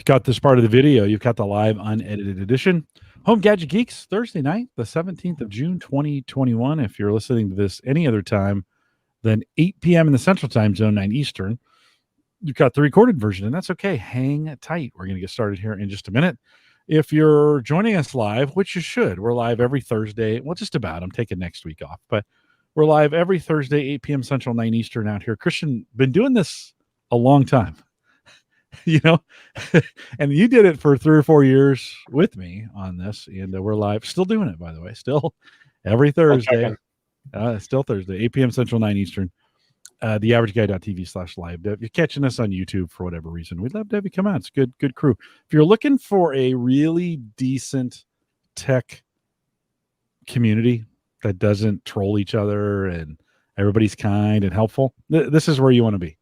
got this part of the video. You've got the live unedited edition. Home Gadget Geeks, Thursday night, the 17th of June, 2021. If you're listening to this any other time than 8 p.m. in the Central Time Zone, 9 Eastern, you've got the recorded version, and that's okay. Hang tight. We're going to get started here in just a minute. If you're joining us live, which you should, we're live every Thursday. Well, just about. I'm taking next week off, but we're live every Thursday, 8 p.m. Central, 9 Eastern out here. Christian, been doing this a long time, and you did it for 3 or 4 years with me on this, and we're live. Still doing it, by the way. Still every Thursday. Still Thursday, 8 p.m. Central, 9 Eastern. theaverageguy.tv/live. If you're catching us on YouTube for whatever reason, we'd love to have you come out. It's good crew. If you're looking for a really decent tech community that doesn't troll each other and everybody's kind and helpful, this is where you want to be.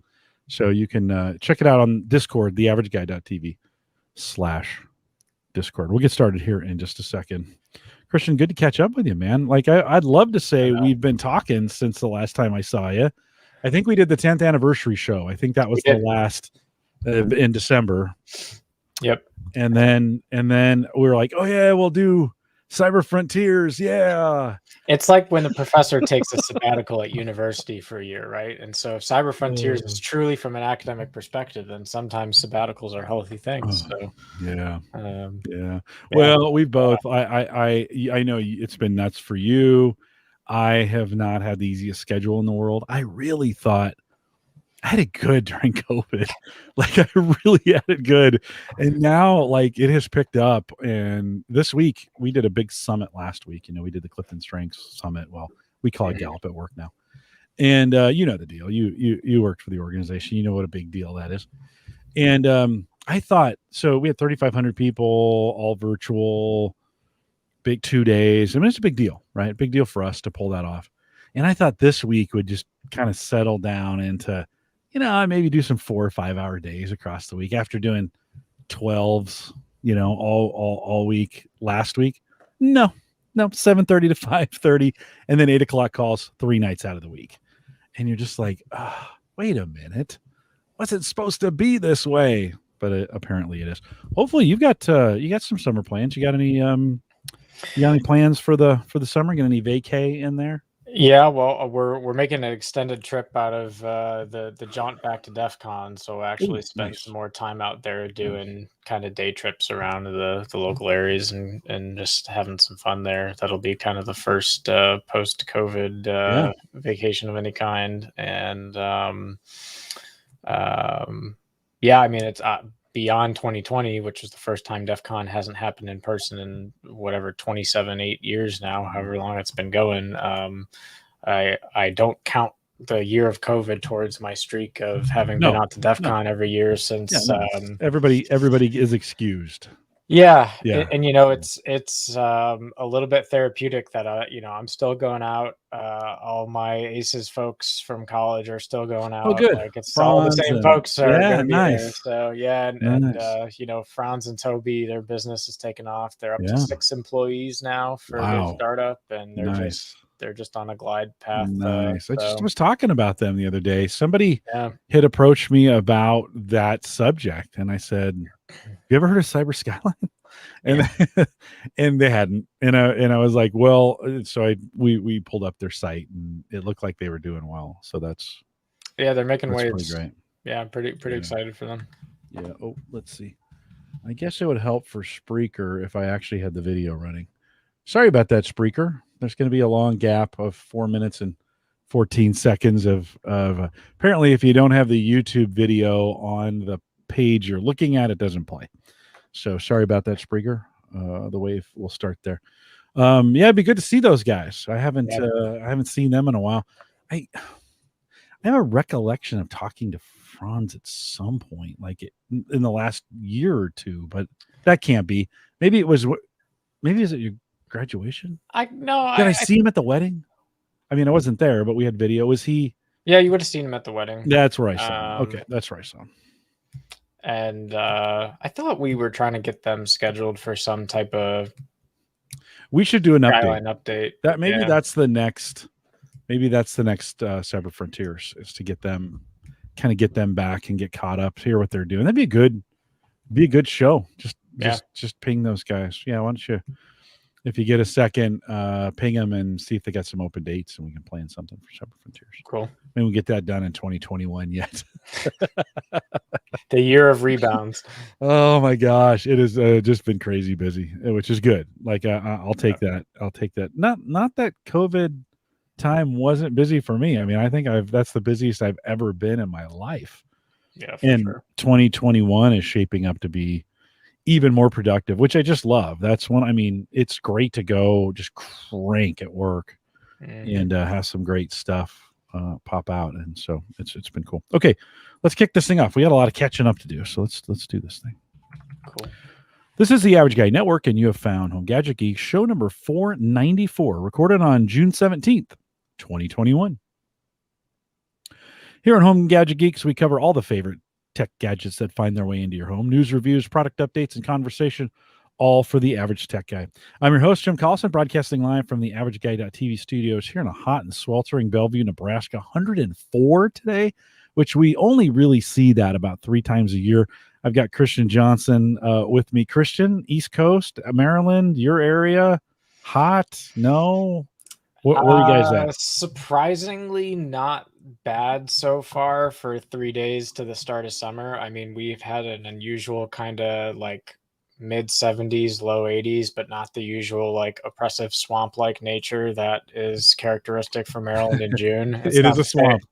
So you can check it out on Discord, theaverageguy.tv/Discord. We'll get started here in just a second. Christian, good to catch up with you, man. Like I'd love to say we've been talking since the last time I saw you. I think we did the 10th anniversary show. I think that was the last in December. Yep. And then we were like, oh yeah, we'll do Cyber Frontiers. Yeah. It's like when the professor takes a sabbatical at university for a year, right? And so if Cyber Frontiers is truly from an academic perspective, then sometimes sabbaticals are healthy things. So yeah. Well, we both. I know it's been nuts for you. I have not had the easiest schedule in the world. I really thought I had it good during COVID. Like I really had it good. And now like it has picked up. And this week we did a big summit last week. We did the Clifton Strengths Summit. Well, we call it Gallup at work now. And you know the deal. You worked for the organization. You know what a big deal that is. And I thought, so we had 3,500 people, all virtual, big 2 days. I mean, it's a big deal, right? Big deal for us to pull that off. And I thought this week would just kind of settle down into, maybe do some 4 or 5 hour days across the week after doing 12s, all week last week. No, 7:30 to 5:30, and then 8 o'clock calls 3 nights out of the week. And you're just like, wait a minute. What's it supposed to be this way? But apparently it is. Hopefully you got some summer plans. You got any plans for the summer? Got any vacay in there? Yeah, well, we're making an extended trip out of the jaunt back to DEF CON, so I actually spent some more time out there doing kind of day trips around the local areas and just having some fun there. That'll be kind of the first post-COVID vacation of any kind. And I mean, it's beyond 2020, which was the first time DEF CON hasn't happened in person in whatever 8 years now, however long it's been going. I don't count the year of COVID towards my streak of having been out to DEF CON every year since. Everybody is excused. Yeah. And it's a little bit therapeutic that I'm still going out. All my ACES folks from college are still going out. Oh, good. Like it's all the same folks are going to be there. So and Franz and Toby, their business has taken off. They're up to 6 employees now for their startup, and they're just on a glide path. Nice. I just was talking about them the other day. Somebody had approached me about that subject, and I said, "You ever heard of Cyber Skyline?" And they hadn't. And I was like, "Well," so we pulled up their site, and it looked like they were doing well. So they're making waves. Pretty great. Yeah, I'm pretty excited for them. Yeah. Oh, let's see. I guess it would help for Spreaker if I actually had the video running. Sorry about that, Spreaker. There's going to be a long gap of 4 minutes and 14 seconds of apparently if you don't have the YouTube video on the page you're looking at, it doesn't play. So sorry about that, Spreaker. The wave will start there. It'd be good to see those guys. I haven't seen them in a while. I have a recollection of talking to Franz at some point, like in the last year or two, but that can't be. Maybe is it your graduation? Did I see him at the wedding? I mean, I wasn't there, but we had video. Was he? Yeah, you would have seen him at the wedding. That's where I saw him. Okay, that's where I saw him. And I thought we were trying to get them scheduled for some type of. We should do an update. That's the next. Maybe that's the next Cyber Frontiers, is to get them back and get caught up, hear what they're doing. That'd be a good Be a good show. Just ping those guys. Yeah, why don't you, if you get a second, ping them and see if they got some open dates and we can plan something for Separate Frontiers. Cool. Maybe we'll get that done in 2021 yet. The year of rebounds. Oh my gosh, it has just been crazy busy, which is good. Like I'll take that. I'll take that. Not that COVID time wasn't busy for me. I mean, I think that's the busiest I've ever been in my life. Yeah, and sure. 2021 is shaping up to be even more productive, which I just love. That's one. I mean, it's great to go just crank at work and have some great stuff pop out, and so it's been cool. Okay, let's kick this thing off. We got a lot of catching up to do, so let's do this thing. Cool. This is the Average Guy Network, and you have found Home Gadget Geeks, show number 494, recorded on June 17th, 2021. Here on Home Gadget Geeks, we cover all the favorite tech gadgets that find their way into your home, news, reviews, product updates, and conversation, all for the average tech guy. I'm your host, Jim Collison, broadcasting live from the AverageGuy.tv studios here in a hot and sweltering Bellevue, Nebraska. 104 today, which we only really see that about 3 times a year. I've got Christian Johnson with me. Christian, East Coast, Maryland, your area, hot? No? Where are you guys at? Surprisingly not bad so far for 3 days to the start of summer. I mean, we've had an unusual kind of like mid 70s, low 80s, but not the usual like oppressive swamp-like nature that is characteristic for Maryland in June. It is a swamp.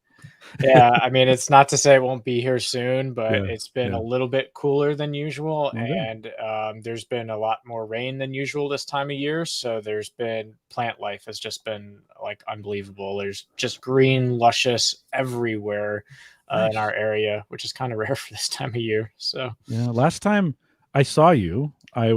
Yeah, I mean, it's not to say it won't be here soon, but it's been a little bit cooler than usual, and there's been a lot more rain than usual this time of year. So there's been plant life has just been like unbelievable. There's just green, luscious everywhere in our area, which is kind of rare for this time of year. So yeah, last time I saw you, I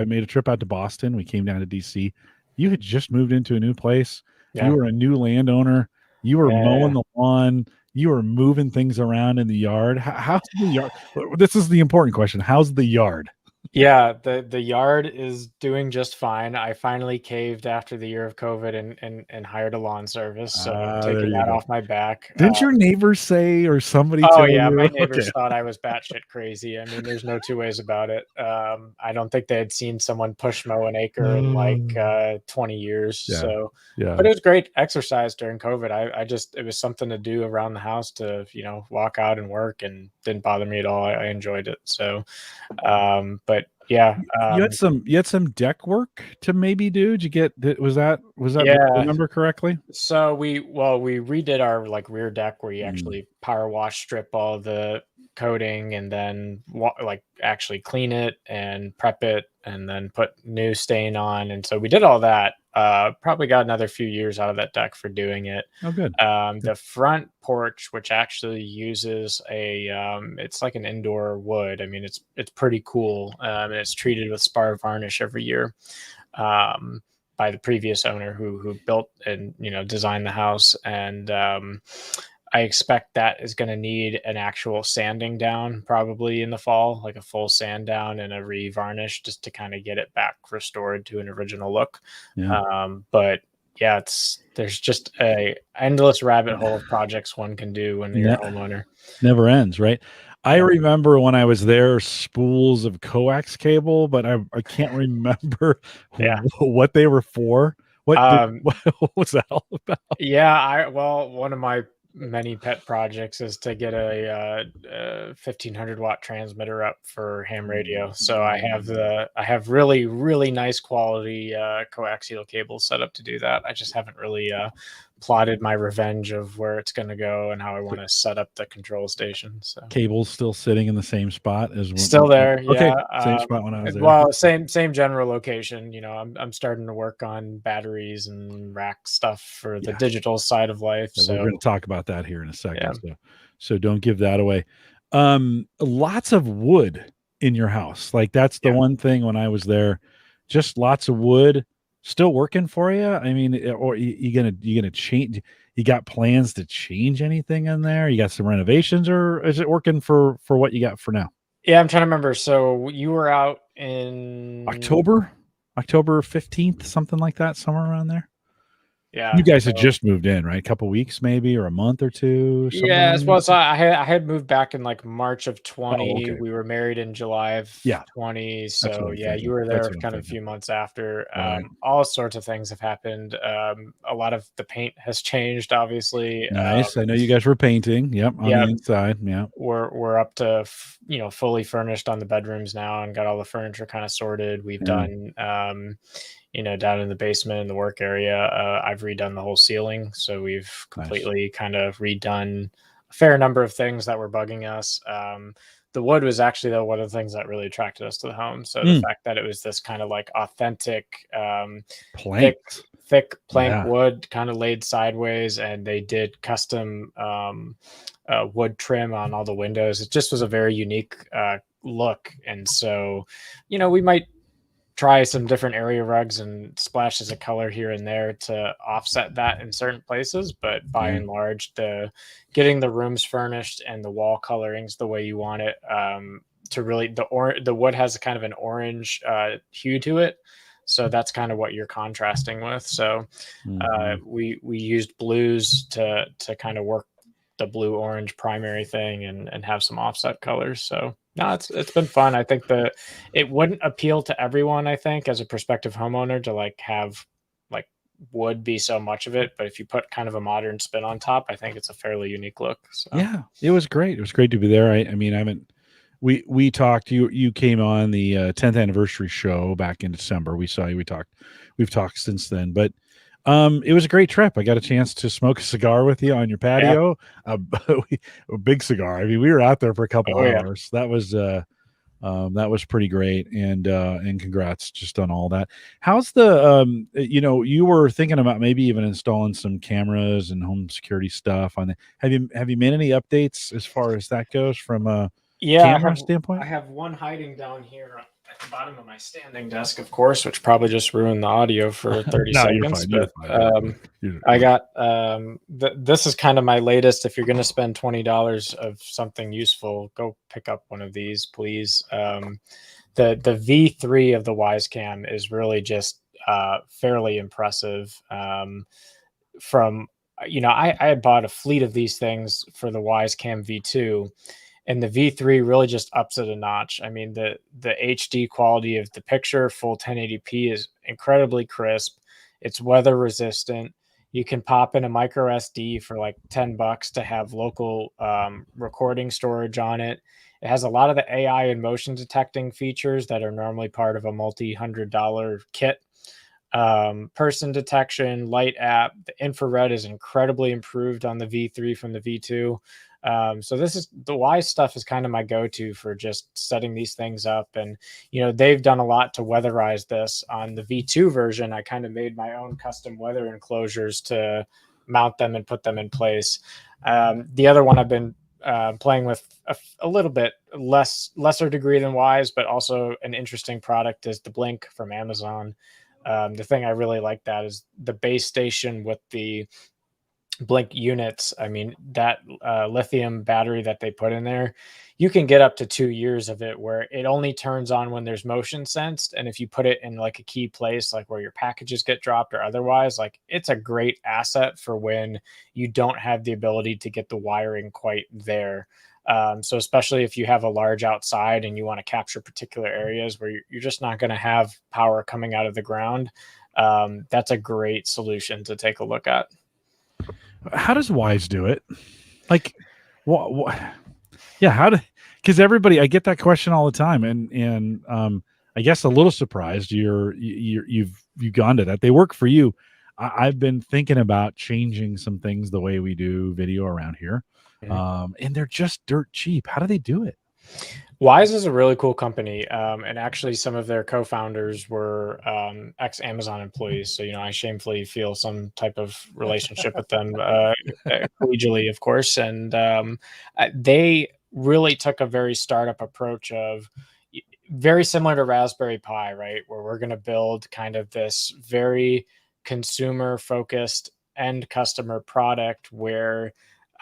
made a trip out to Boston. We came down to DC. You had just moved into a new place. Yeah. You were a new landowner. You were mowing the lawn. You were moving things around in the yard. How's the yard? This is the important question. How's the yard? Yeah, the yard is doing just fine. I finally caved after the year of COVID and hired a lawn service, so I'm taking that off my back. Didn't your neighbors say, or somebody Oh tell yeah, you? my neighbors thought I was batshit crazy. I mean, there's no 2 ways about it. I don't think they had seen someone push mow an acre in like 20 years. So but it was great exercise during COVID. It was something to do around the house to, walk out and work, and didn't bother me at all. I enjoyed it. So but yeah, you had some deck work to maybe do. Did you get was that remember correctly? So we redid our like rear deck where you actually power wash strip all the coating and then like actually clean it and prep it and then put new stain on, and so we did all that. Probably got another few years out of that deck for doing it. Oh, good. The front porch, which actually uses it's like an indoor wood. I mean, it's pretty cool, and it's treated with spar varnish every year by the previous owner who built and designed the house. And I expect that is going to need an actual sanding down probably in the fall, like a full sand down and a revarnish, just to kind of get it back restored to an original look. But yeah, there's just a endless rabbit hole of projects one can do when you're a homeowner. Never ends, right? I remember when I was there, spools of coax cable, but I can't remember what they were for. What was that all about? Yeah, one of my many pet projects is to get a 1500 watt transmitter up for ham radio. So I have really, really nice quality coaxial cables set up to do that. I just haven't really plotted my revenge of where it's going to go and how I want to set up the control station. So cable's still sitting in the same spot as still there. Okay, same spot when I was there. Well, same general location. I'm starting to work on batteries and rack stuff for the digital side of life. So we're going to talk about that here in a second. So don't give that away. Lots of wood in your house. Like that's the one thing when I was there, just lots of wood. Still working for you? I mean, or you gonna change? You got plans to change anything in there? You got some renovations, or is it working for what you got for now? Yeah, I'm trying to remember. So you were out in October 15th, something like that, somewhere around there. Yeah. You guys had just moved in, right? A couple weeks maybe, or a month or two, something Yeah, like as well. that? So I had moved back in like March of Oh, 20. okay. We were married in July of Yeah, 20. that's what So I'm yeah, you thinking. were That's there what I'm kind of a thinking. few months after. Right. All sorts of things have happened. A lot of the paint has changed, obviously. Nice. I know you guys were painting. Yep, on Yeah, the inside. Yeah. we're up to fully furnished on the bedrooms now and got all the furniture kind of sorted. We've Yeah. done down in the basement in the work area, I've redone the whole ceiling, so we've completely kind of redone a fair number of things that were bugging us. The wood was actually though one of the things that really attracted us to the home. So the fact that it was this kind of like authentic, thick Planks. thick plank Yeah. wood, kind of laid sideways, and they did custom wood trim on all the windows. It just was a very unique look, and so we might try some different area rugs and splashes of color here and there to offset that in certain places, but by Yeah. and large, the getting the rooms furnished and the wall colorings the way you want it, to really the wood has kind of an orange hue to it, so that's kind of what you're contrasting with. So Mhm. we used blues to kind of work the blue orange primary thing and have some offset colors. So no, it's been fun. I think that it wouldn't appeal to everyone, I think, as a prospective homeowner to like have like would be so much of it, but if you put kind of a modern spin on top, I think it's a fairly unique look. So Yeah, it was great. It was great to be there. I mean, I haven't we talked, you came on the 10th anniversary show back in December. We saw you, we've talked since then, but it was a great trip. I got a chance to smoke a cigar with you on your yeah. patio. Uh, a big cigar. I mean, we were out there for a couple Oh yeah. hours. That was pretty great, and congrats just on all that. How's the you were thinking about maybe even installing some cameras and home security stuff on it. Have you made any updates as far as that goes from a Yeah, camera I standpoint? have one hiding down here at the bottom of my standing desk, of course, which probably just ruined the audio for 30 No, you're seconds. fine. You're But fine. You're fine. I got this is kind of my latest. If you're going to spend $20 of something useful, go pick up one of these, please. The V3 of the Wyzecam is really just fairly impressive. From I had bought a fleet of these things for the Wyzecam V2, and the V3 really just ups it a notch. I mean, the HD quality of the picture, full 1080p, is incredibly crisp. It's weather resistant. You can pop in a micro SD for like $10 to have local recording storage on it. It has a lot of the AI and motion detecting features that are normally part of a multi-$100 kit. Person detection, light app, the infrared is incredibly improved on the V3 from the V2. So this is the Wise stuff is kind of my go-to for just setting these things up. And they've done a lot to weatherize this. On the V2 version, I kind of made my own custom weather enclosures to mount them and put them in place. The other one I've been playing with a little bit lesser degree than Wise, but also an interesting product is the Blink from Amazon. The thing I really like that is the base station with the Blink units. I mean, that lithium battery that they put in there, you can get up to 2 years of it where it only turns on when there's motion sensed. And if you put it in like a key place, like where your packages get dropped or otherwise, like it's a great asset for when you don't have the ability to get the wiring quite there. So especially if you have a large outside and you want to capture particular areas where you're just not going to have power coming out of the ground, that's a great solution to take a look at. How does Wise do it? Like, what? Yeah, how do? Because everybody, I get that question all the time, and I guess a little surprised you've gone to that. They work for you. I've been thinking about changing some things the way we do video around here, Mhm. and they're just dirt cheap. How do they do it? Wise is a really cool company, and actually, some of their co-founders were ex-Amazon employees. So, I shamefully feel some type of relationship with them, collegially, of course. And they really took a very startup approach of very similar to Raspberry Pi, right? Where we're going to build kind of this very consumer-focused end customer product where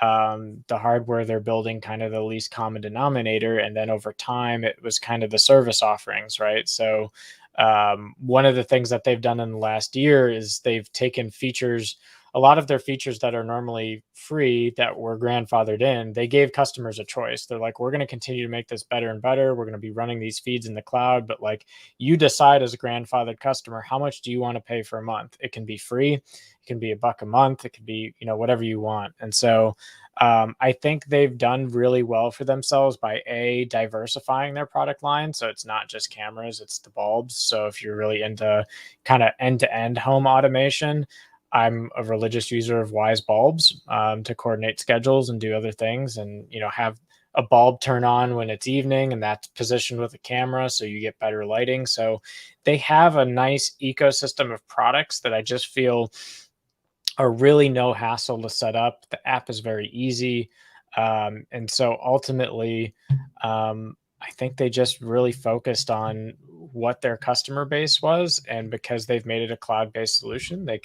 the hardware they're building kind of the least common denominator, and then over time it was kind of the service offerings, right? So One of the things that they've done in the last year is they've taken features, a lot of their features that are normally free that were grandfathered in, they gave customers a choice. They're like, we're going to continue to make this better and better. We're going to be running these feeds in the cloud, but like, you decide as a grandfathered customer, how much do you want to pay for a month? It can be free. It can be $1 a month. It could be, whatever you want. And so I think they've done really well for themselves by diversifying their product line. So it's not just cameras, it's the bulbs. So if you're really into kind of end-to-end home automation, I'm a religious user of Wyze bulbs to coordinate schedules and do other things, and have a bulb turn on when it's evening, and that's positioned with a camera, so you get better lighting. So they have a nice ecosystem of products that I just feel are really no hassle to set up. The app is very easy, and so ultimately, I think they just really focused on what their customer base was, and because they've made it a cloud-based solution, they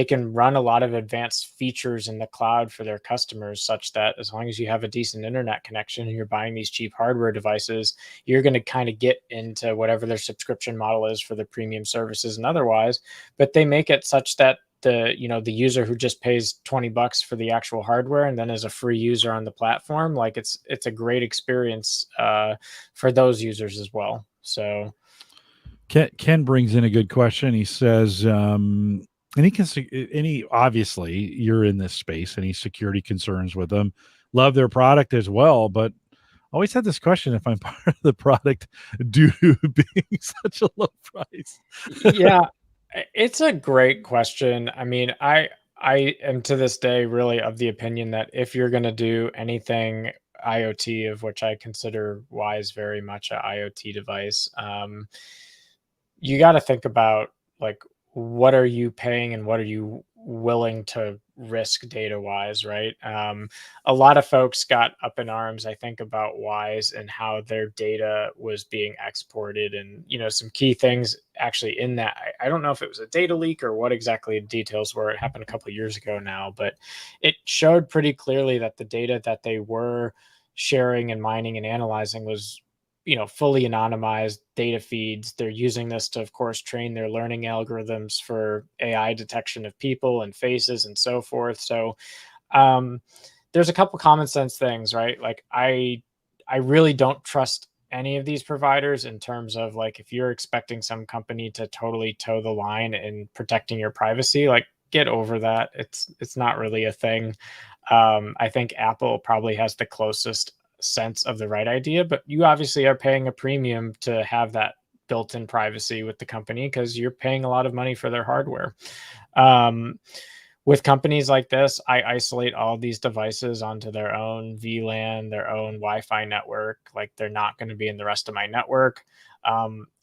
can run a lot of advanced features in the cloud for their customers, such that as long as you have a decent internet connection and you're buying these cheap hardware devices, you're going to kind of get into whatever their subscription model is for the premium services and otherwise. But they make it such that the user who just pays $20 for the actual hardware and then is a free user on the platform, like it's a great experience for those users as well. So Ken brings in a good question. He says, obviously you're in this space, any security concerns with them, love their product as well, but always had this question if I'm part of the product due to being such a low price. Yeah, it's a great question. I mean, I am to this day really of the opinion that if you're going to do anything IoT, of which I consider Wyze very much an IoT device, you got to think about like, what are you paying and what are you willing to risk data wise, right? A lot of folks got up in arms, I think, about Wyze and how their data was being exported, and some key things actually in that. I don't know if it was a data leak or what exactly the details were. It happened a couple of years ago now, but it showed pretty clearly that the data that they were sharing and mining and analyzing was fully anonymized data feeds. They're using this to, of course, train their learning algorithms for AI detection of people and faces and so forth. So there's a couple common sense things, right? Like I really don't trust any of these providers in terms of like, if you're expecting some company to totally toe the line in protecting your privacy, like get over that. It's not really a thing. I think Apple probably has the closest sense of the right idea, but you obviously are paying a premium to have that built-in privacy with the company because you're paying a lot of money for their hardware. With companies like this, I isolate all these devices onto their own VLAN, their own Wi-Fi network. Like they're not going to be in the rest of my network.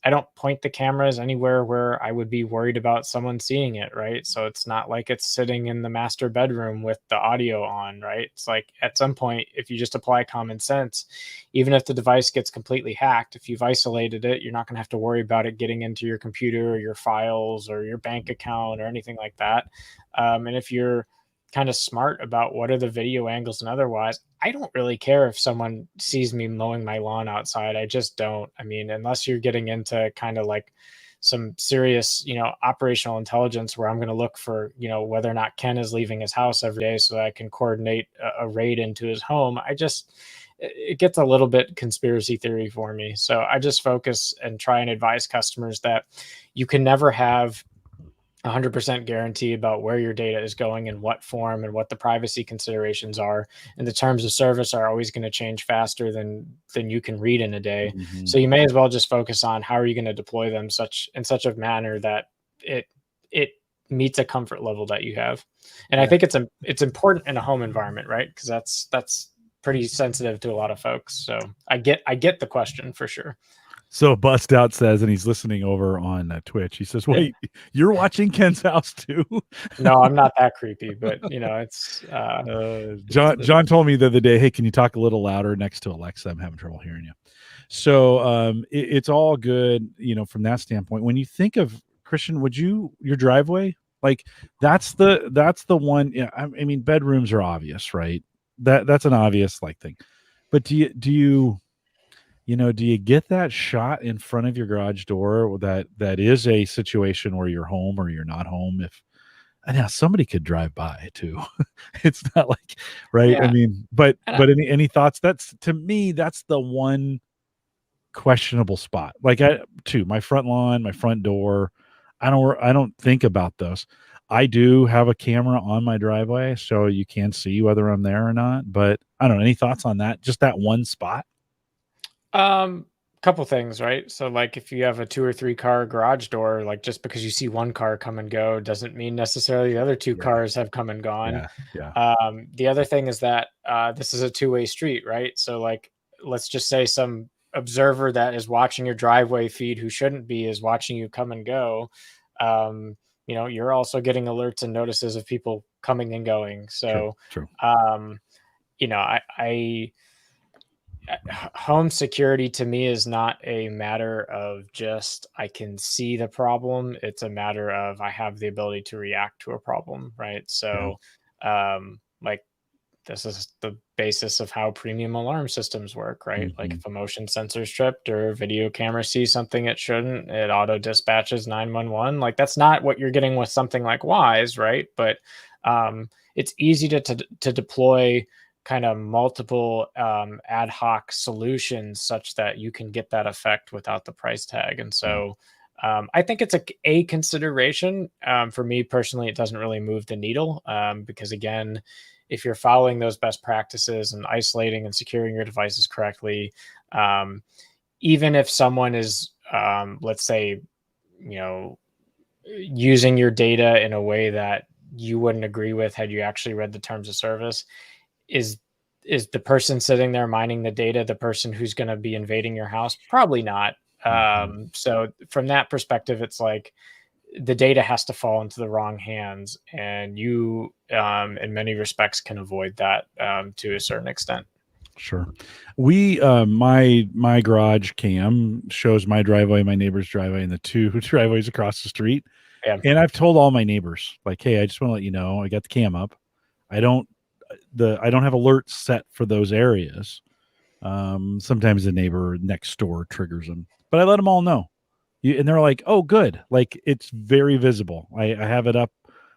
I don't point the cameras anywhere where I would be worried about someone seeing it, right? So it's not like it's sitting in the master bedroom with the audio on, right? It's like at some point, if you just apply common sense, even if the device gets completely hacked, if you've isolated it, you're not going to have to worry about it getting into your computer or your files or your bank account or anything like that. And if you're kind of smart about what are the video angles and otherwise, I don't really care if someone sees me mowing my lawn outside. I just don't. I mean, unless you're getting into kind of like some serious, operational intelligence where I'm going to look for, whether or not Ken is leaving his house every day so that I can coordinate a raid into his home. It gets a little bit conspiracy theory for me. So I just focus and try and advise customers that you can never have 100% guarantee about where your data is going in what form and what the privacy considerations are, and the terms of service are always going to change faster than you can read in a day. Mm-hmm. So you may as well just focus on how are you going to deploy them in such a manner that it meets a comfort level that you have. And I think it's important in a home environment, right? Because that's pretty sensitive to a lot of folks. So I get the question for sure. So Bust Out says, and he's listening over on Twitch, he says, wait, you're watching Ken's house too? No, I'm not that creepy, but it's John told me the other day, hey, can you talk a little louder next to Alexa? I'm having trouble hearing you. So it's all good, from that standpoint. When you think of, Christian, your driveway, like that's the one, I mean, bedrooms are obvious, right? That's an obvious like thing. But do you do you get that shot in front of your garage door that is a situation where you're home or you're not home? If and now somebody could drive by too. It's not like, right? I Yeah. mean, but any thoughts? That's to me, that's the one questionable spot. Like my front lawn, my front door. I don't think about those. I do have a camera on my driveway, so you can see whether I'm there or not. But I don't know. Any thoughts on that? Just that one spot? Couple things, right? So like if you have a 2 or 3 car garage door, like just because you see one car come and go doesn't mean necessarily the other two Yeah, cars have come and gone. yeah, yeah. The other thing is that this is a two-way street, right? So like let's just say some observer that is watching your driveway feed who shouldn't be is watching you come and go. You're also getting alerts and notices of people coming and going. True, So true. um, I home security to me is not a matter of just I can see the problem. It's a matter of I have the ability to react to a problem, right? Yeah. So, like this is the basis of how premium alarm systems work, right? Like Mhm. if a motion sensor is tripped or a video camera sees something it shouldn't, it auto dispatches 911. Like that's not what you're getting with something like Wise, right? But it's easy to deploy kind of multiple ad hoc solutions such that you can get that effect without the price tag. And Yeah, so I think it's a consideration. For me personally, it doesn't really move the needle because, again, if you're following those best practices and isolating and securing your devices correctly, um, even if someone is, let's say, you know, using your data in a way that you wouldn't agree with had you actually read the terms of service, is is the person sitting there mining the data the person who's going to be invading your house? Probably not. mhm. So from that perspective, it's like the data has to fall into the wrong hands, and you, in many respects, can avoid that to a certain extent. Sure. My garage cam shows my driveway, my neighbor's driveway, and the two driveways across the street. Yeah. And I've told all my neighbors, like, hey, I just want to let you know I got the cam up. I don't I don't have alerts set for those areas. Sometimes the neighbor next door triggers them, but I let them all know. And they're like, "Oh, good!" Like it's very visible. I have it up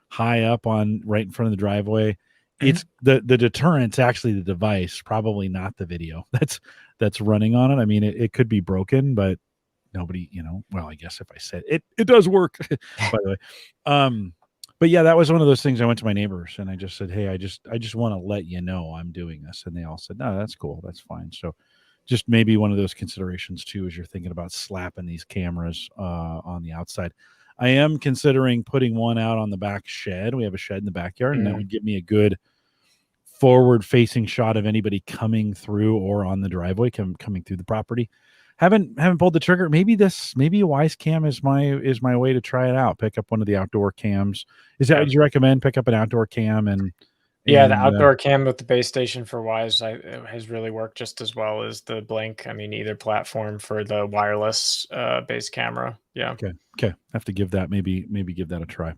high up on right in front of the driveway. Mhm. It's the deterrent's actually the device, probably not the video that's running on it. I mean, it could be broken, but nobody, well, I guess if I said it does work, by the way. Um, but yeah, that was one of those things. I went to my neighbors and I just said, "Hey, I just want to let you know I'm doing this." And they all said, "No, that's cool. That's fine." So just maybe one of those considerations too as you're thinking about slapping these cameras on the outside. I am considering putting one out on the back shed. We have a shed in the backyard, and that Mm. would give me a good forward facing shot of anybody coming through or on the driveway coming through the property. Haven't pulled the trigger. Maybe a Wyzecam is my way to try it out. Pick up one of the outdoor cams. Is that Yeah. what you recommend? Pick up an outdoor cam Yeah, the and outdoor cam with the base station for Wise has really worked just as well as the Blink. I mean, either platform for the wireless base camera. Yeah. Okay. Okay. I have to give that maybe give that a try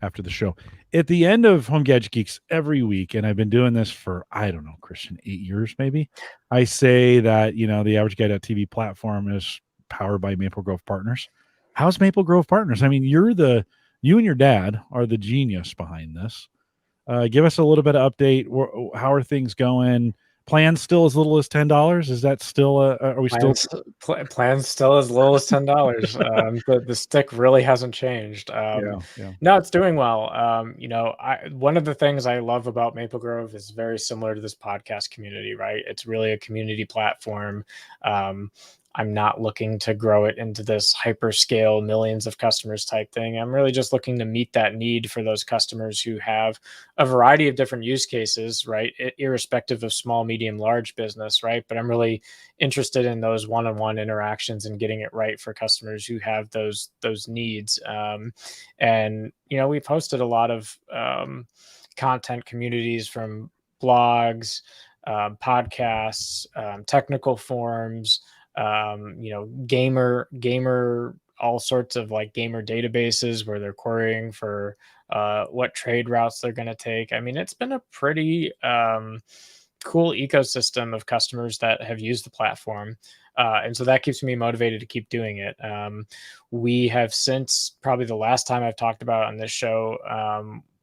after the show. At the end of Home Gadget Geeks every week, and I've been doing this for I don't know, Christian, 8 years maybe. I say that the Average Guy.TV platform is powered by Maple Grove Partners. How's Maple Grove Partners? I mean, you and your dad are the genius behind this. Give us a little bit of update. How are things going? Plans still as little as $10? Is that still? Are we still? Plans still as low as $10. The stick really hasn't changed. Yeah, yeah. No, it's doing well. One of the things I love about Maple Grove is very similar to this podcast community, right? It's really a community platform. Um, I'm not looking to grow it into this hyperscale millions of customers type thing. I'm really just looking to meet that need for those customers who have a variety of different use cases, right? Irrespective of small, medium, large business, right? But I'm really interested in those one-on-one interactions and getting it right for customers who have those needs. And we've hosted a lot of content communities from blogs, podcasts, technical forums, gamer, all sorts of like gamer databases where they're querying for what trade routes they're going to take. I mean, it's been a pretty cool ecosystem of customers that have used the platform. And so that keeps me motivated to keep doing it. We have since probably the last time I've talked about on this show,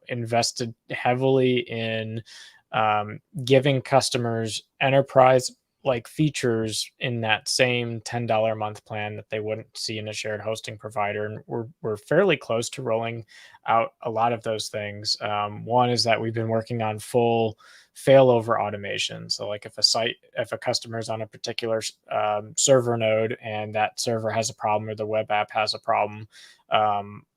invested heavily in giving customers enterprise like features in that same $10 a month plan that they wouldn't see in a shared hosting provider. And we're fairly close to rolling out a lot of those things. One is that we've been working on full failover automation. So like if a customer is on a particular server node and that server has a problem or the web app has a problem,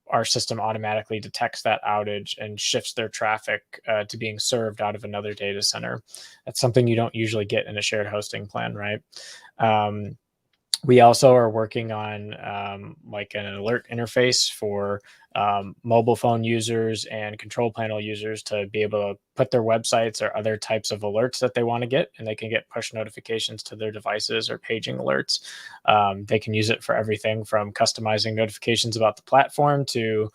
our system automatically detects that outage and shifts their traffic to being served out of another data center. That's something you don't usually get in a shared hosting plan, right? We also are working on like an alert interface for mobile phone users and control panel users to be able to put their websites or other types of alerts that they want to get, and they can get push notifications to their devices or paging alerts. They can use it for everything from customizing notifications about the platform to,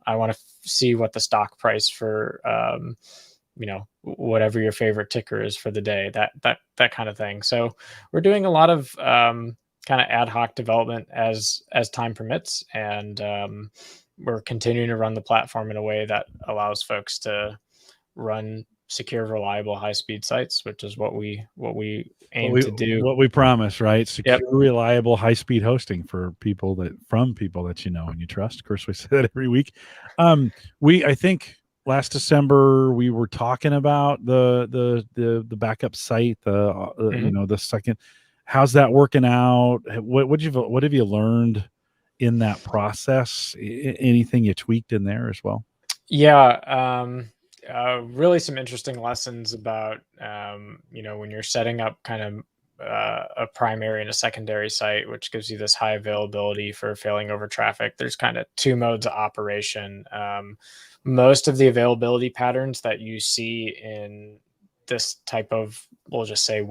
I want to see what the stock price for whatever your favorite ticker is for the day, that kind of thing. So we're doing a lot of kind of ad hoc development as time permits, and we're continuing to run the platform in a way that allows folks to run secure, reliable, high-speed sites, which is what we aim to do. What we promise, right? Secure, Yep. reliable, high-speed hosting for people that you know and you trust. Of course, we say that every week. I think last December we were talking about the backup site, the second. How's that working out? What have you learned in that process? Anything you tweaked in there as well? Yeah, really some interesting lessons about when you're setting up kind of a primary and a secondary site, which gives you this high availability for failing over traffic. There's kind of two modes of operation. Most of the availability patterns that you see in this type of, we'll just say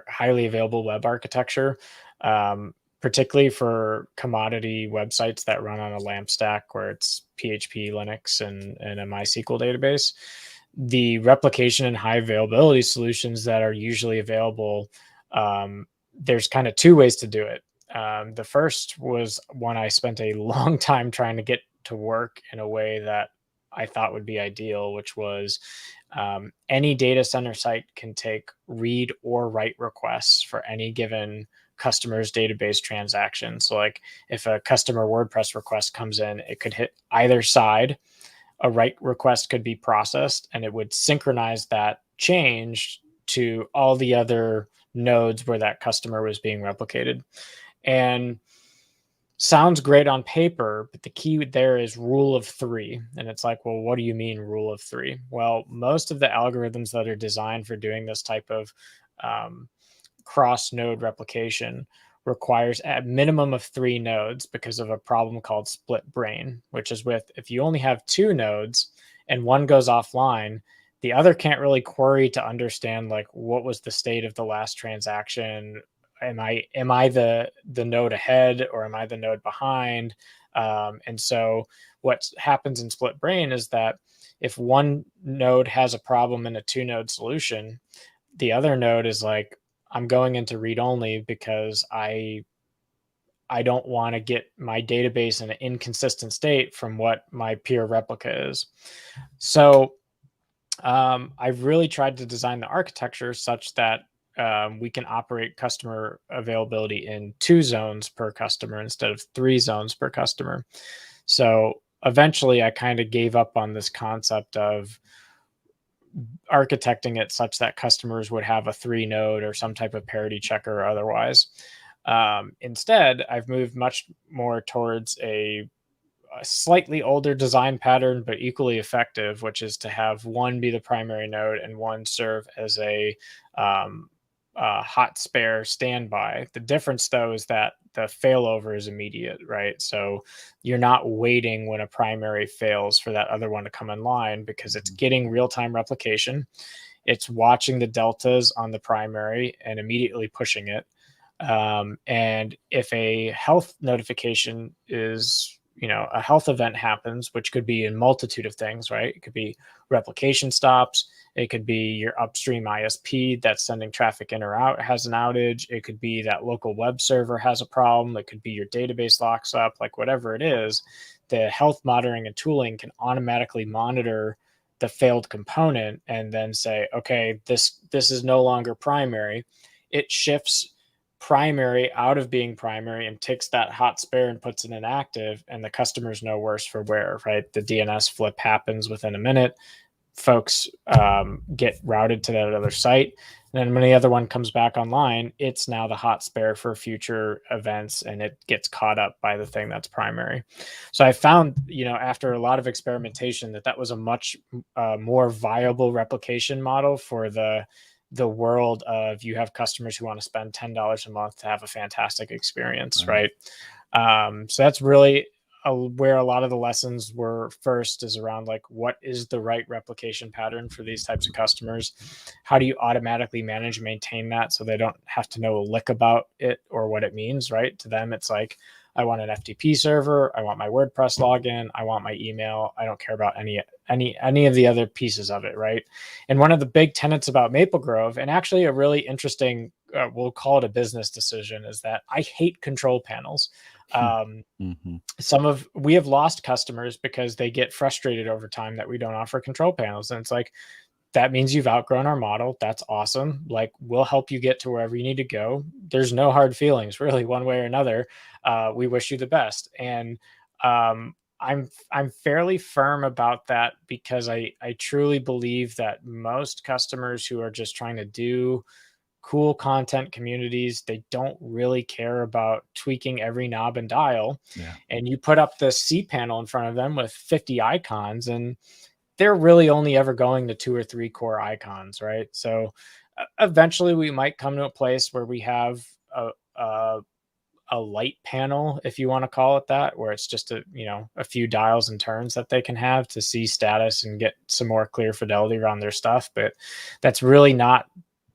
highly available web architecture, particularly for commodity websites that run on a LAMP stack where it's PHP, Linux, and a MySQL database. The replication and high availability solutions that are usually available, there's kind of two ways to do it. The first was one I spent a long time trying to get to work in a way that I thought would be ideal, which was any data center site can take read or write requests for any given customer's database transaction. So like if a customer WordPress request comes in, it could hit either side. A write request could be processed and it would synchronize that change to all the other nodes where that customer was being replicated. And sounds great on paper, but the key there is rule of three. And it's like, well, what do you mean rule of three? Well, most of the algorithms that are designed for doing this type of cross node replication requires a minimum of 3 nodes because of a problem called split brain, which is if you only have 2 nodes and one goes offline, the other can't really query to understand like what was the state of the last transaction. Am I the node ahead or am I the node behind? And so what happens in split brain is that if one node has a problem in a 2-node solution, the other node is like, I'm going into read only because I don't want to get my database in an inconsistent state from what my peer replica is. So I've really tried to design the architecture such that we can operate customer availability in 2 zones per customer instead of 3 zones per customer. So eventually I kind of gave up on this concept of architecting it such that customers would have a 3-node or some type of parity checker or otherwise. Instead, I've moved much more towards a slightly older design pattern, but equally effective, which is to have one be the primary node and one serve as a hot spare standby. The difference, though, is that the failover is immediate, right? So you're not waiting when a primary fails for that other one to come in line because it's getting real-time replication. It's watching the deltas on the primary and immediately pushing it. And if a health notification is, a health event happens, which could be a multitude of things, right? It could be replication stops. It could be your upstream ISP that's sending traffic in or out has an outage. It could be that local web server has a problem. It could be your database locks up, like whatever it is. The health monitoring and tooling can automatically monitor the failed component and then say, okay, this is no longer primary. It shifts primary out of being primary and takes that hot spare and puts it in active, and the customer's no worse for wear, right? The DNS flip happens within a minute. Folks get routed to that other site. And then when the other one comes back online, it's now the hot spare for future events, and it gets caught up by the thing that's primary. So I found, after a lot of experimentation, that was a much more viable replication model for the world of, you have customers who want to spend $10 a month to have a fantastic experience, right? So that's really where a lot of the lessons were first, is around like, what is the right replication pattern for these types of customers? How do you automatically manage, maintain that so they don't have to know a lick about it or what it means, right? To them, it's like, I want an FTP server, I want my WordPress login, I want my email. I don't care about any of the other pieces of it, right? And one of the big tenets about Maple Grove, and actually a really interesting, we'll call it a business decision, is that I hate control panels. We have lost customers because they get frustrated over time that we don't offer control panels. And it's like, that means you've outgrown our model. That's awesome. Like, we'll help you get to wherever you need to go. There's no hard feelings, really, one way or another. We wish you the best. And I'm fairly firm about that, because I truly believe that most customers who are just trying to do cool content communities, they don't really care about tweaking every knob and dial. And you put up this cPanel in front of them with 50 icons, and they're really only ever going to 2 or 3 core icons, right? So eventually we might come to a place where we have a light panel, if you want to call it that, where it's just a few dials and turns that they can have to see status and get some more clear fidelity around their stuff. But that's really not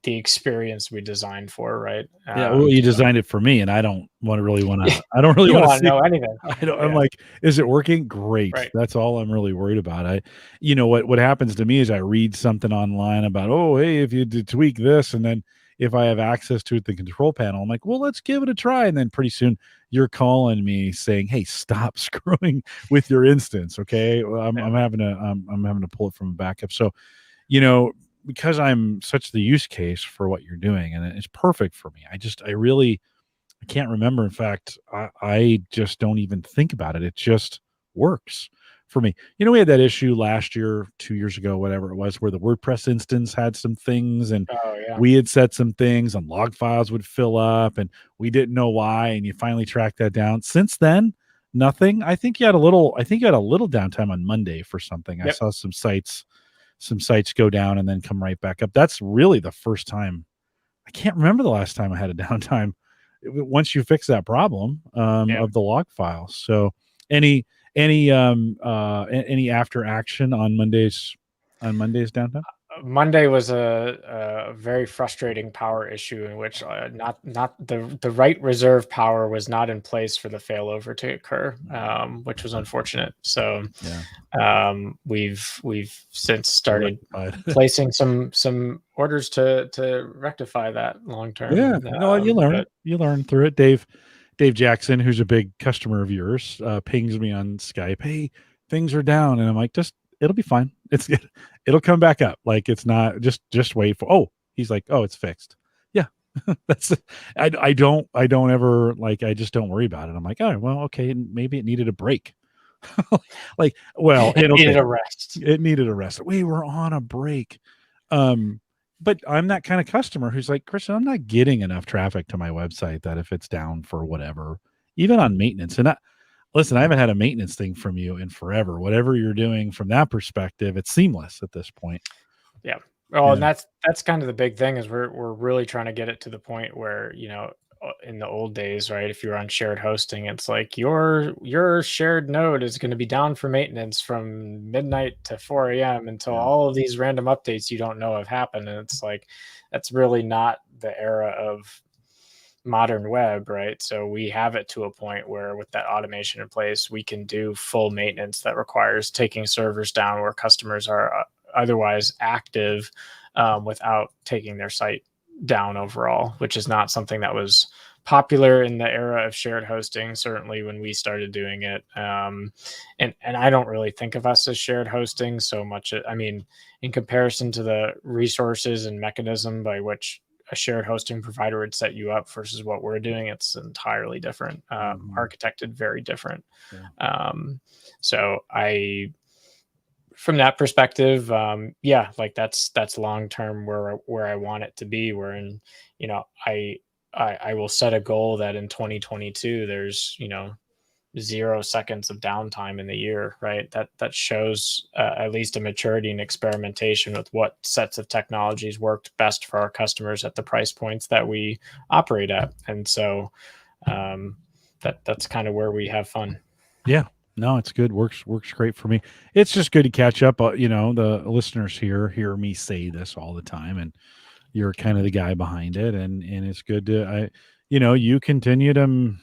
the experience we designed for, right? Well, you designed it for me, and I don't really want to. I don't really want to know anything. I'm like, is it working? Great. Right. That's all I'm really worried about. What happens to me is I read something online about, oh, hey, if you tweak this, and then if I have access to the control panel, I'm like, well, let's give it a try. And then pretty soon you're calling me saying, hey, stop screwing with your instance. Okay. Well, I'm having to pull it from a backup. So, because I'm such the use case for what you're doing, and it's perfect for me. I can't remember. In fact, I just don't even think about it. It just works for me. We had that issue last year, 2 years ago, whatever it was, where the WordPress instance had some things, and we had set some things, and log files would fill up, and we didn't know why. And you finally tracked that down. Since then, nothing. I think you had a little downtime on Monday for something. Yep. I saw some sites go down and then come right back up. That's really the first time. I can't remember the last time I had a downtime once you fix that problem of the log files. So any after action on Monday's downtime? Monday was a very frustrating power issue in which not the right reserve power was not in place for the failover to occur, which was unfortunate. So we've since started placing some orders to rectify that long term. Yeah, you learn through it. Dave Jackson, who's a big customer of yours, pings me on Skype. Hey, things are down, and I'm like, it'll be fine. It'll come back up. Like, it's not, just wait for, he's like, it's fixed. Yeah. That's it. I don't ever, like, I just don't worry about it. I'm like, oh, well, okay. Maybe it needed a break. Like, well, it needed a rest. It needed a rest. We were on a break. But I'm that kind of customer who's like, Christian, I'm not getting enough traffic to my website that if it's down for whatever, even on maintenance, and listen, I haven't had a maintenance thing from you in forever. Whatever you're doing from that perspective, it's seamless at this point. Yeah. Well, and that's kind of the big thing, is we're really trying to get it to the point where, in the old days, right, if you're on shared hosting, it's like your shared node is going to be down for maintenance from midnight to 4 a.m. until all of these random updates you don't know have happened. And it's like, that's really not the era of modern web, right? So we have it to a point where, with that automation in place, we can do full maintenance that requires taking servers down where customers are otherwise active without taking their site down overall, which is not something that was popular in the era of shared hosting, certainly when we started doing it. And I don't really think of us as shared hosting so much. I mean, in comparison to the resources and mechanism by which a shared hosting provider would set you up versus what we're doing, it's entirely different, architected very different. Yeah. So from that perspective, like that's long term where I want it to be. Where in, I will set a goal that in 2022 there's 0 seconds of downtime in the year, right? That shows at least a maturity and experimentation with what sets of technologies worked best for our customers at the price points that we operate at. And so that's kind of where we have fun. Yeah. No, it's good. Works great for me. It's just good to catch up. The listeners here hear me say this all the time, and you're kind of the guy behind it, and it's good to you continue to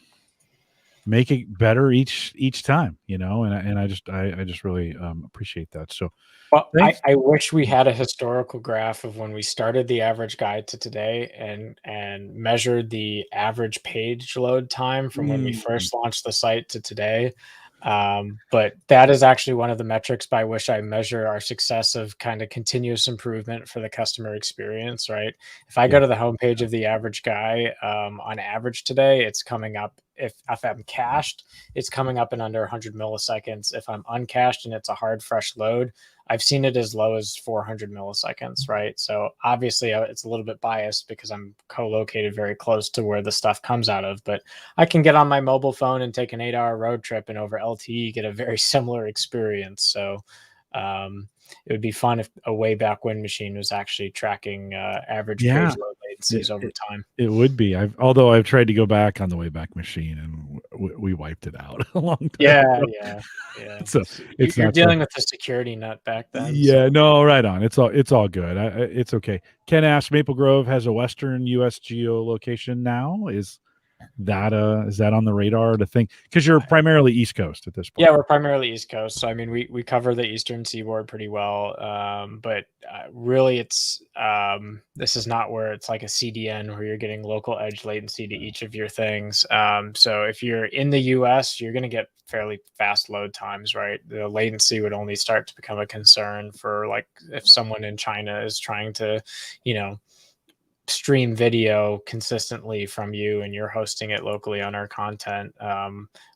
make it better each time, and I just really appreciate that. So Well, thanks. I wish we had a historical graph of when we started the average guide to today and measured the average page load time from when we first launched the site to today. But that is actually one of the metrics by which I measure our success of kind of continuous improvement for the customer experience, right? If I go to the homepage of the average guy, on average today, it's coming up. If I'm cached, it's coming up in under 100 milliseconds. If I'm uncached and it's a hard, fresh load, I've seen it as low as 400 milliseconds, right? So obviously it's a little bit biased because I'm co-located very close to where the stuff comes out of, but I can get on my mobile phone and take an 8-hour road trip and over LTE get a very similar experience. So it would be fun if a way back when machine was actually tracking average page load latencies over time. It would be. Although I've tried to go back on the Wayback Machine, and we wiped it out a long time ago. Yeah. So it's You're not dealing with the security nut back then. Yeah, no, right on. It's all good. It's okay. Ken asks, Maple Grove has a Western U.S. geolocation now. Is that on the radar to think? Because you're primarily East Coast at this point. Yeah, we're primarily East Coast, so I mean, we cover the Eastern Seaboard pretty well. But really, it's this is not where it's like a CDN where you're getting local edge latency to each of your things. So if you're in the U.S., you're going to get fairly fast load times, right? The latency would only start to become a concern for like if someone in China is trying to, stream video consistently from you and you're hosting it locally on our content.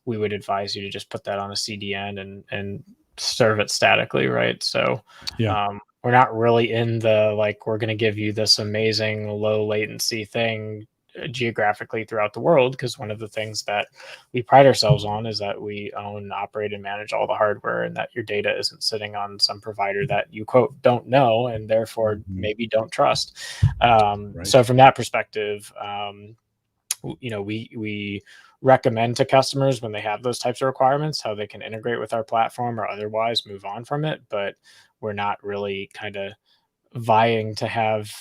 We would advise you to just put that on a CDN and serve it statically, right? So we're not really in the like we're going to give you this amazing low latency thing geographically throughout the world, because one of the things that we pride ourselves on is that we own, operate, and manage all the hardware, and that your data isn't sitting on some provider that you quote don't know and therefore maybe don't trust. So from that perspective, we recommend to customers when they have those types of requirements how they can integrate with our platform or otherwise move on from it, but we're not really kind of vying to have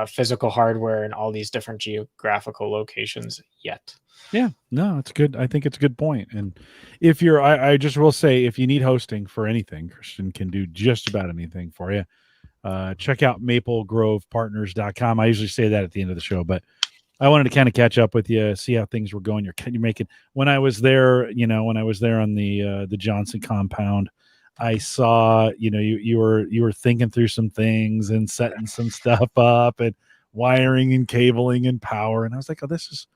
physical hardware in all these different geographical locations yet. Yeah, no, it's good. I think it's a good point. And if you're, I just will say, if you need hosting for anything, Christian can do just about anything for you. Check out maplegrovepartners.com. I usually say that at the end of the show, but I wanted to kind of catch up with you, see how things were going. You're making, when I was there, when I was there on the Johnson compound, I saw, you were thinking through some things and setting some stuff up and wiring and cabling and power. And I was like, oh, this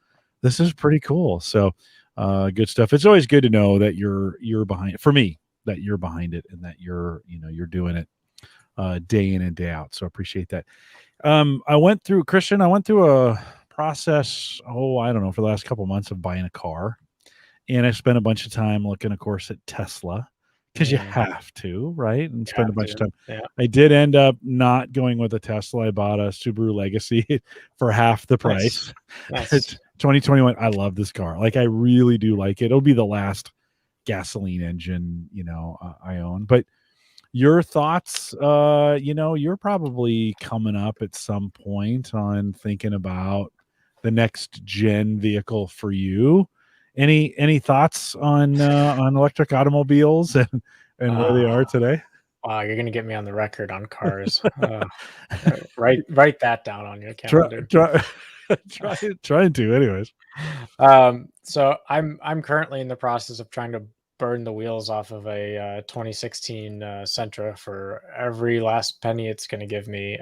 is pretty cool. So good stuff. It's always good to know that you're behind it. For me, that you're behind it and that you're doing it day in and day out. So appreciate that. I went through a process, I don't know, for the last couple of months of buying a car. And I spent a bunch of time looking, of course, at Tesla. Because you have to, right? And spend a bunch of time. Yeah. I did end up not going with a Tesla. I bought a Subaru Legacy for half the price. Nice. 2021. I love this car. Like, I really do like it. It'll be the last gasoline engine, I own. But your thoughts, you're probably coming up at some point on thinking about the next gen vehicle for you. Any thoughts on electric automobiles and where they are today? Wow, you're gonna get me on the record on cars. Write that down on your calendar. Trying to, anyways. So I'm currently in the process of trying to burn the wheels off of a 2016 Sentra for every last penny it's going to give me.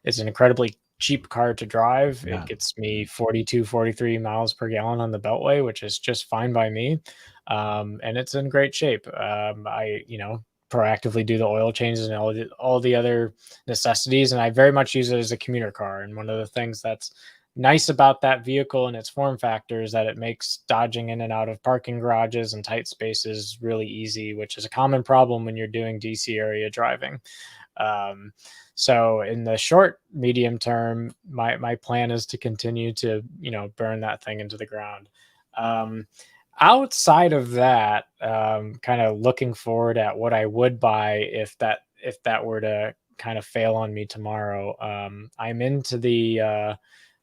It's an incredibly cheap car to drive. Yeah. It gets me 42, 43 miles per gallon on the Beltway, which is just fine by me. And it's in great shape. I, proactively do the oil changes and all the other necessities, and I very much use it as a commuter car. And one of the things that's nice about that vehicle and its form factor is that it makes dodging in and out of parking garages and tight spaces really easy, which is a common problem when you're doing DC area driving. So in the short, medium term, my plan is to continue to, burn that thing into the ground. Outside of that, kind of looking forward at what I would buy if that were to kind of fail on me tomorrow. I'm into the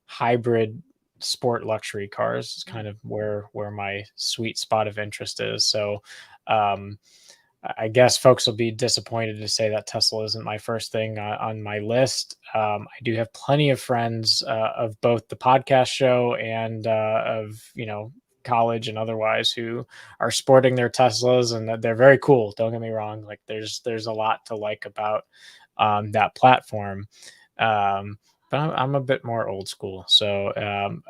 hybrid sport luxury cars. Is kind of where my sweet spot of interest is. So I guess folks will be disappointed to say that Tesla isn't my first thing on my list. I do have plenty of friends of both the podcast show and of college and otherwise who are sporting their Teslas, and they're very cool. Don't get me wrong. Like there's a lot to like about that platform. But I'm a bit more old school. So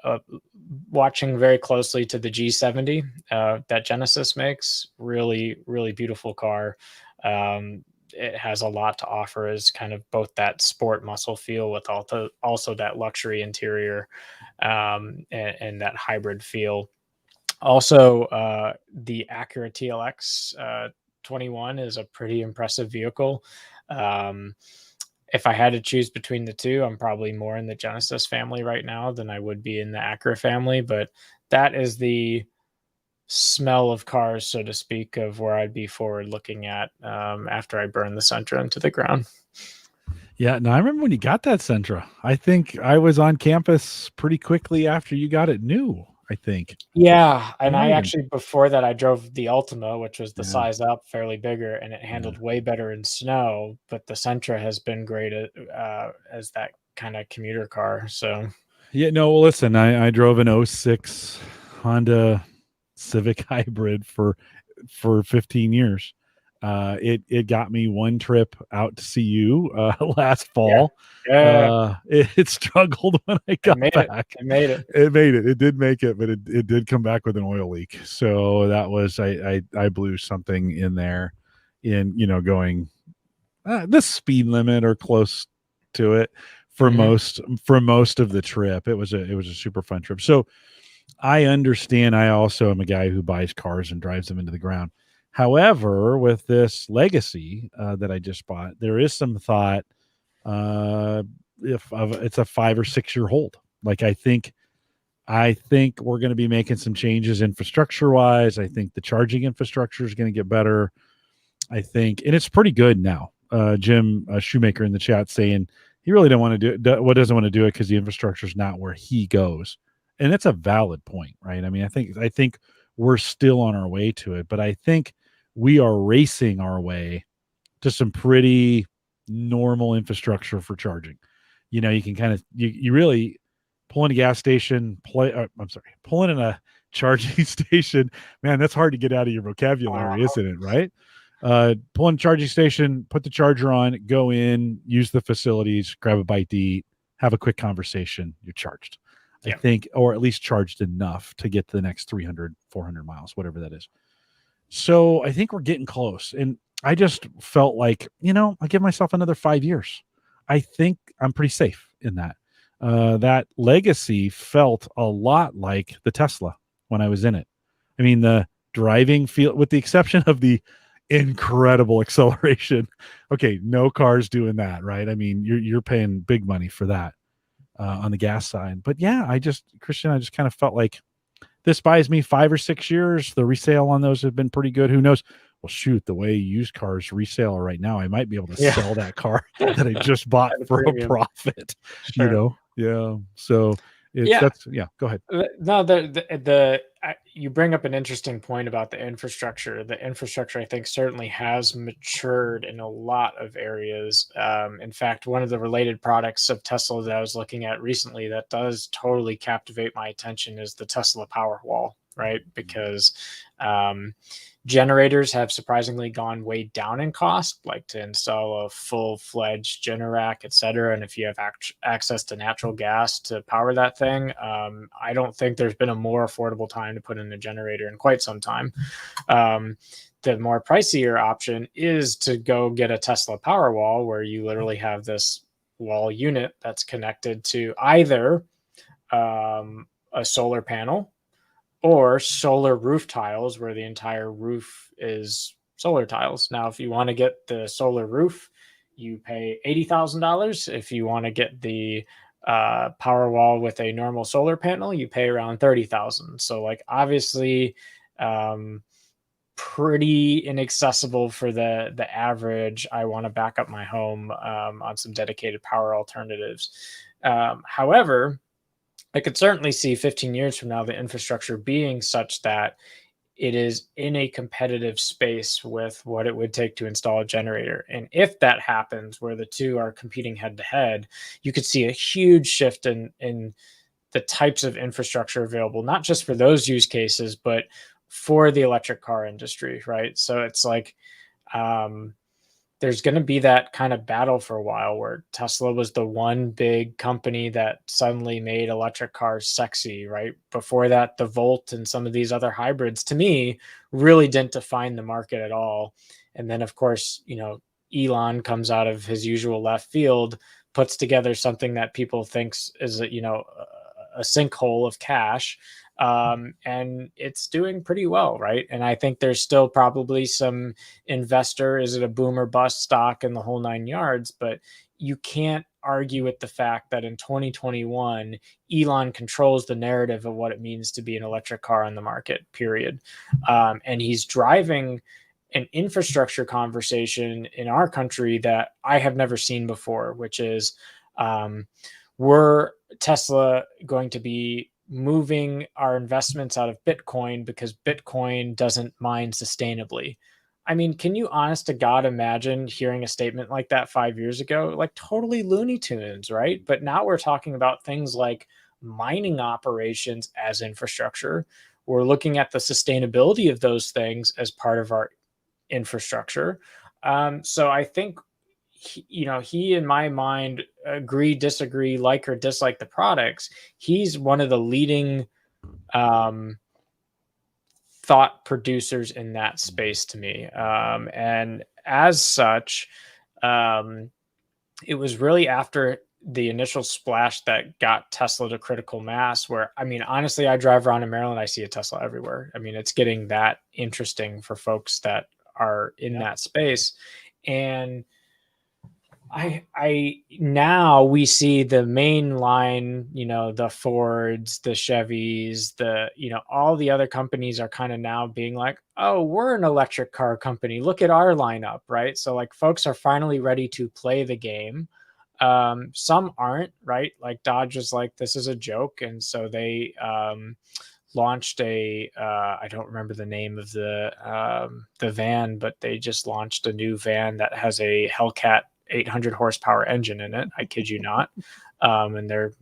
watching very closely to the G70 that Genesis makes, really, really beautiful car. It has a lot to offer as kind of both that sport muscle feel with also that luxury interior and that hybrid feel. Also, the Acura TLX 21 is a pretty impressive vehicle. If I had to choose between the two, I'm probably more in the Genesis family right now than I would be in the Acura family, but that is the smell of cars, so to speak, of where I'd be forward looking at after I burn the Sentra into the ground. Yeah, no, I remember when you got that Sentra. I think I was on campus pretty quickly after you got it new, I think. Yeah, and I actually, before that, I drove the Ultima, which was the size up, fairly bigger, and it handled way better in snow, but the Sentra has been great as that kind of commuter car, so. Yeah, no, well, listen, I drove an 06 Honda Civic Hybrid for 15 years. It got me one trip out to see you last fall. It struggled when I got back. It made it. It did make it, but it did come back with an oil leak. So that was I blew something in there in going the speed limit or close to it for most of the trip. It was a super fun trip. So I understand. I also am a guy who buys cars and drives them into the ground. However, with this Legacy that I just bought, there is some thought if it's a 5 or 6 year hold. Like I think we're going to be making some changes infrastructure wise. I think the charging infrastructure is going to get better. I think, and it's pretty good now. Jim Shoemaker in the chat saying he really don't want to do it. What doesn't want to do it because the infrastructure is not where he goes, and that's a valid point, right? I mean, I think we're still on our way to it, but I think we are racing our way to some pretty normal infrastructure for charging. You can kind of you really pull in a gas station, pull in a charging station. Man, that's hard to get out of your vocabulary, isn't it? Right? Pull in a charging station, put the charger on, go in, use the facilities, grab a bite to eat, have a quick conversation. You're charged. I think, or at least charged enough to get to the next 300, 400 miles, whatever that is. So I think we're getting close. And I just felt like, I'll give myself another 5 years. I think I'm pretty safe in that. That Legacy felt a lot like the Tesla when I was in it. I mean, the driving feel, with the exception of the incredible acceleration. Okay, no cars doing that, right? I mean, you're paying big money for that on the gas side. But yeah, Christian, I just kind of felt like this buys me 5 or 6 years. The resale on those have been pretty good. Who knows? Well, shoot, the way used cars resale are right now, I might be able to sell that car that I just bought for a profit. Sure. Yeah. So Go ahead. No, you bring up an interesting point about the infrastructure. The infrastructure, I think, certainly has matured in a lot of areas. In fact, one of the related products of Tesla that I was looking at recently that does totally captivate my attention is the Tesla Powerwall, right? Because generators have surprisingly gone way down in cost, like to install a full-fledged Generac, et cetera. And if you have access to natural gas to power that thing, I don't think there's been a more affordable time to put in a generator in quite some time. The more pricier option is to go get a Tesla Powerwall, where you literally have this wall unit that's connected to either a solar panel or solar roof tiles, where the entire roof is solar tiles. Now, if you want to get the solar roof, you pay $80,000. If you want to get the Powerwall with a normal solar panel, you pay around $30,000. So, like, obviously, pretty inaccessible for the average. I want to back up my home on some dedicated power alternatives. However, I could certainly see 15 years from now the infrastructure being such that it is in a competitive space with what it would take to install a generator. And if that happens, where the two are competing head to head, you could see a huge shift in the types of infrastructure available, not just for those use cases, but for the electric car industry, right? So it's like, there's going to be that kind of battle for a while, where Tesla was the one big company that suddenly made electric cars sexy, right? Before that, the Volt and some of these other hybrids, to me, really didn't define the market at all. And then, of course, Elon comes out of his usual left field, puts together something that people thinks is a sinkhole of cash. And it's doing pretty well, right? And I think there's still probably some investor, is it a boom or bust stock, in the whole 9 yards, but you can't argue with the fact that in 2021, Elon controls the narrative of what it means to be an electric car on the market, period. And he's driving an infrastructure conversation in our country that I have never seen before, which is, we're Tesla going to be moving our investments out of Bitcoin because Bitcoin doesn't mine sustainably. I mean, can you honest to God imagine hearing a statement like that 5 years ago? Like, totally Looney Tunes, right? But now we're talking about things like mining operations as infrastructure. We're looking at the sustainability of those things as part of our infrastructure. So I think he, in my mind, agree, disagree, like or dislike the products. He's one of the leading thought producers in that space to me. And as such, it was really after the initial splash that got Tesla to critical mass, where, I mean, honestly, I drive around in Maryland, I see a Tesla everywhere. I mean, it's getting that interesting for folks that are in that space. And I now we see the main line, the Fords, the Chevys, all the other companies are kind of now being like, oh, we're an electric car company. Look at our lineup, right? So, like, folks are finally ready to play the game. Some aren't, right? Like Dodge is like, this is a joke. And so they launched I don't remember the name of the van, but they just launched a new van that has a Hellcat 800 horsepower engine in it. I kid you not. And they're,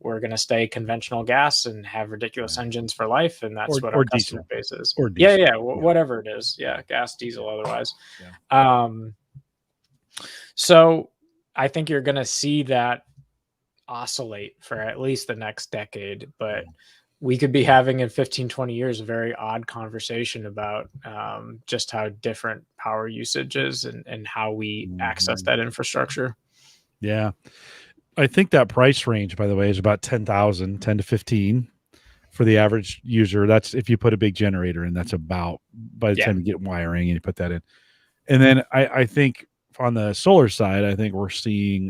we're going to stay conventional gas and have ridiculous engines for life. And that's what our customer base is. Or diesel. Yeah. Whatever it is. Yeah. Gas, diesel, otherwise. Yeah. So I think you're going to see that oscillate for at least the next decade, but we could be having in 15, 20 years a very odd conversation about just how different power usage is and how we access that infrastructure. Yeah. I think that price range, by the way, is about 10 to 15 for the average user. That's if you put a big generator in, that's about by the time you get wiring and you put that in. And then I think on the solar side, I think we're seeing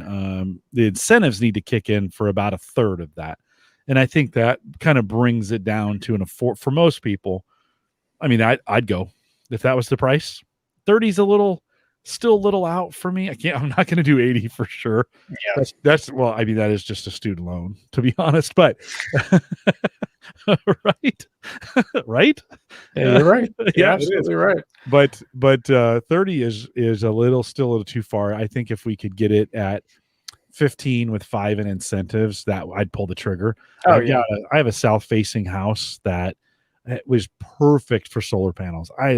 the incentives need to kick in for about a third of that. And I think that kind of brings it down to for most people. I mean, I'd go if that was the price. 30's a little still a little out for me. I'm not going to do 80 for sure. Yeah. That's well, I mean, that is just a student loan, to be honest, but right. Right. Yeah, you're right. You're Yeah, it is. absolutely right. But 30 is a little still a little too far. I think if we could get it at 15 with 5 in incentives, that I'd pull the trigger. Oh yeah. I have a south facing house that it was perfect for solar panels. I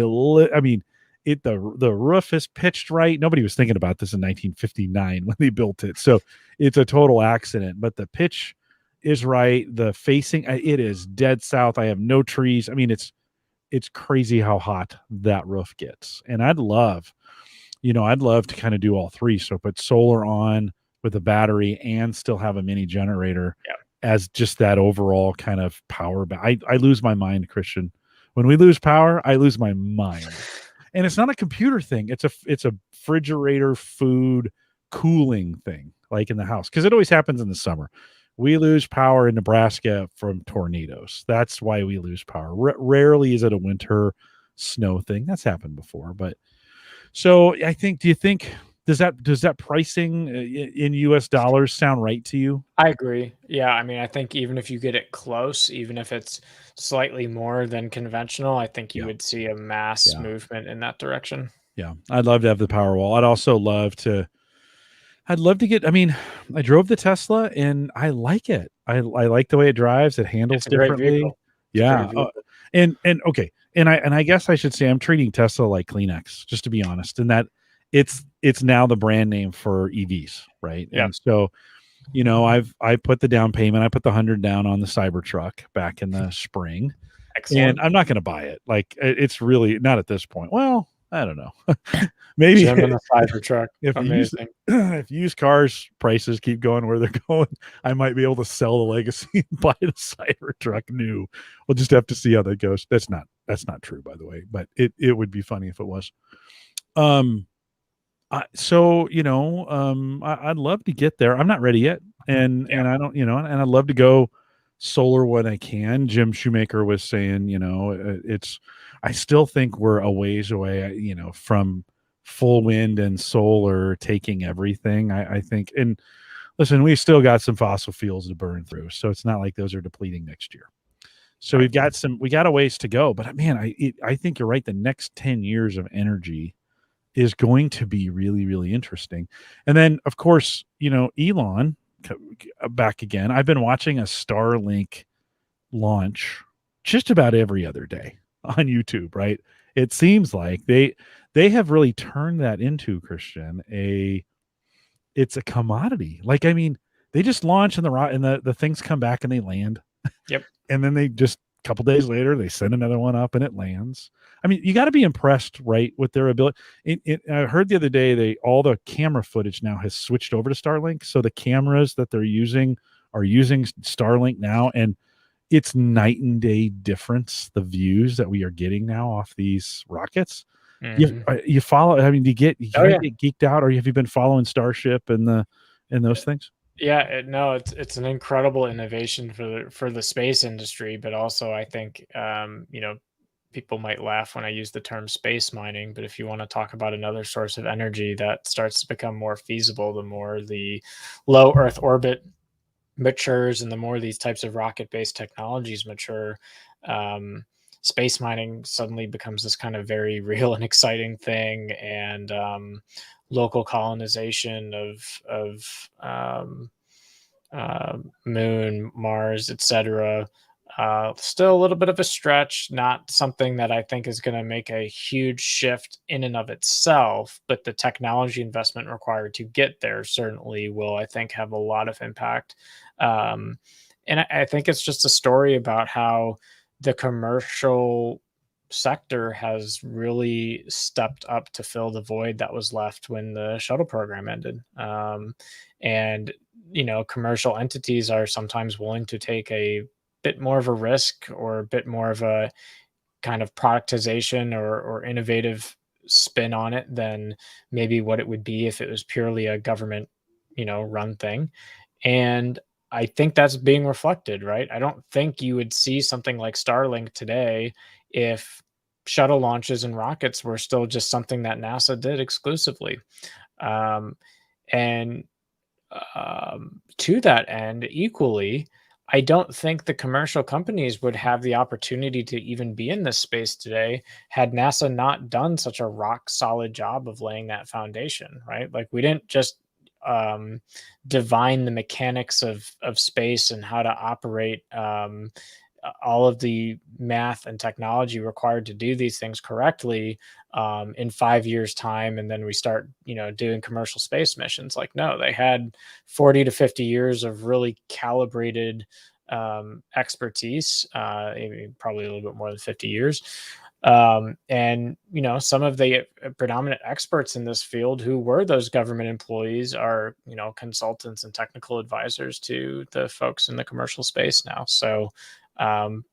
mean, the roof is pitched right. Nobody was thinking about this in 1959 when they built it. So it's a total accident, but the pitch is right. The facing, it is dead south. I have no trees. I mean, it's crazy how hot that roof gets. And I'd love to kind of do all three. So put solar on with a battery and still have a mini generator Yeah. as just that overall kind of power. I lose my mind, Christian. When we lose power, I lose my mind. And it's not a computer thing. It's a refrigerator food cooling thing, like in the house, because it always happens in the summer. We lose power in Nebraska from tornadoes. That's why we lose power. Rarely is it a winter snow thing. That's happened before, but so I think. Do you think does that pricing in U.S. dollars sound right to you? I agree. Yeah, I mean, I think even if you get it close, even if it's slightly more than conventional, I think you Yeah, would see a mass yeah, movement in that direction. yeah. I'd love to have the Powerwall. I'd also love to. I'd love to get. I mean, I drove the Tesla and I like it. I like the way it drives. It handles It's a great differently. vehicle. It's a great Yeah. vehicle. And okay. And I guess I should say I'm treating Tesla like Kleenex, just to be honest, and that it's now the brand name for EVs, right? Yeah. And so I put the down payment. I put the 100 down on the Cybertruck back in the spring, and Excellent. I'm not going to buy it. Like it's really not at this point. Well, I don't know. Maybe Jim and the Cybertruck. if Amazing. if used cars prices keep going where they're going, I might be able to sell the Legacy and buy the Cybertruck new. We'll just have to see how that goes. That's not true, by the way, but it would be funny if it was. Um, I'd love to get there. I'm not ready yet, and I don't, and I'd love to go solar when I can. Jim Shoemaker was saying, it's. I still think we're a ways away, from full wind and solar taking everything. I think, and listen, we still got some fossil fuels to burn through, so it's not like those are depleting next year. So Right. we got a ways to go, but man, I think you're right. The next 10 years of energy is going to be really, really interesting. And then, of course, Elon back again. I've been watching a Starlink launch just about every other day on YouTube, right? It seems like they have really turned that into, Christian, it's a commodity. Like, I mean, they just launch and the things come back and they land. Yep. And then they just a couple days later they send another one up and it lands. I mean, you got to be impressed, right, with their ability. I heard the other day all the camera footage now has switched over to Starlink, so the cameras that they're using are using Starlink now, and it's night and day difference. The views that we are getting now off these rockets. You follow. I mean, do you guys get geeked out, or have you been following Starship and those things? Yeah, no, it's an incredible innovation for the space industry, but also I think people might laugh when I use the term space mining, but if you want to talk about another source of energy that starts to become more feasible, the more the low Earth orbit matures and the more these types of rocket-based technologies mature, space mining suddenly becomes this kind of very real and exciting thing, and local colonization of moon, Mars, etc. Still a little bit of a stretch, not something that I think is going to make a huge shift in and of itself, but the technology investment required to get there certainly will, I think, have a lot of impact. And I think it's just a story about how the commercial sector has really stepped up to fill the void that was left when the shuttle program ended. And commercial entities are sometimes willing to take a bit more of a risk or a bit more of a kind of productization or innovative spin on it than maybe what it would be if it was purely a government run thing. And I think that's being reflected, right? I don't think you would see something like Starlink today if shuttle launches and rockets were still just something that NASA did exclusively. Um, and to that end, equally, I don't think the commercial companies would have the opportunity to even be in this space today had NASA not done such a rock solid job of laying that foundation, right? Like we didn't just um, divine the mechanics of space and how to operate all of the math and technology required to do these things correctly in 5 years time, and then we start doing commercial space missions. Like, no, they had 40 to 50 years of really calibrated expertise, probably a little bit more than 50 years. And some of the predominant experts in this field who were those government employees are consultants and technical advisors to the folks in the commercial space now. So um,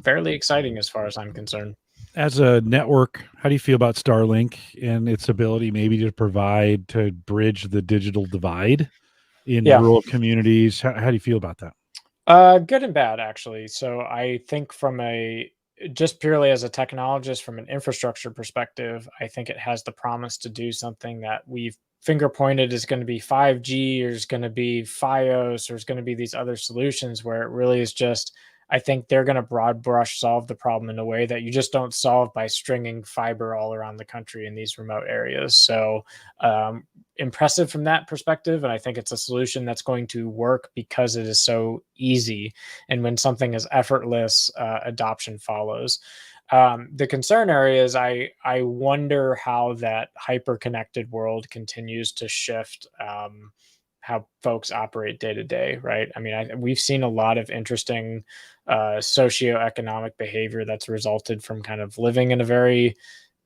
fairly exciting as far as I'm concerned. As a network, how do you feel about Starlink and its ability maybe to bridge the digital divide in Yeah. rural communities? How do you feel about that? Good and bad, actually. So I think just purely as a technologist, from an infrastructure perspective, I think it has the promise to do something that we've finger pointed is going to be 5G, or is going to be FiOS, or is going to be these other solutions where it really is just, I think they're going to broad brush solve the problem in a way that you just don't solve by stringing fiber all around the country in these remote areas. So impressive from that perspective. And I think it's a solution that's going to work because it is so easy. And when something is effortless, adoption follows. The concern area is I wonder how that hyper connected world continues to shift how folks operate day to day, right? I mean, we've seen a lot of interesting socioeconomic behavior that's resulted from kind of living in a very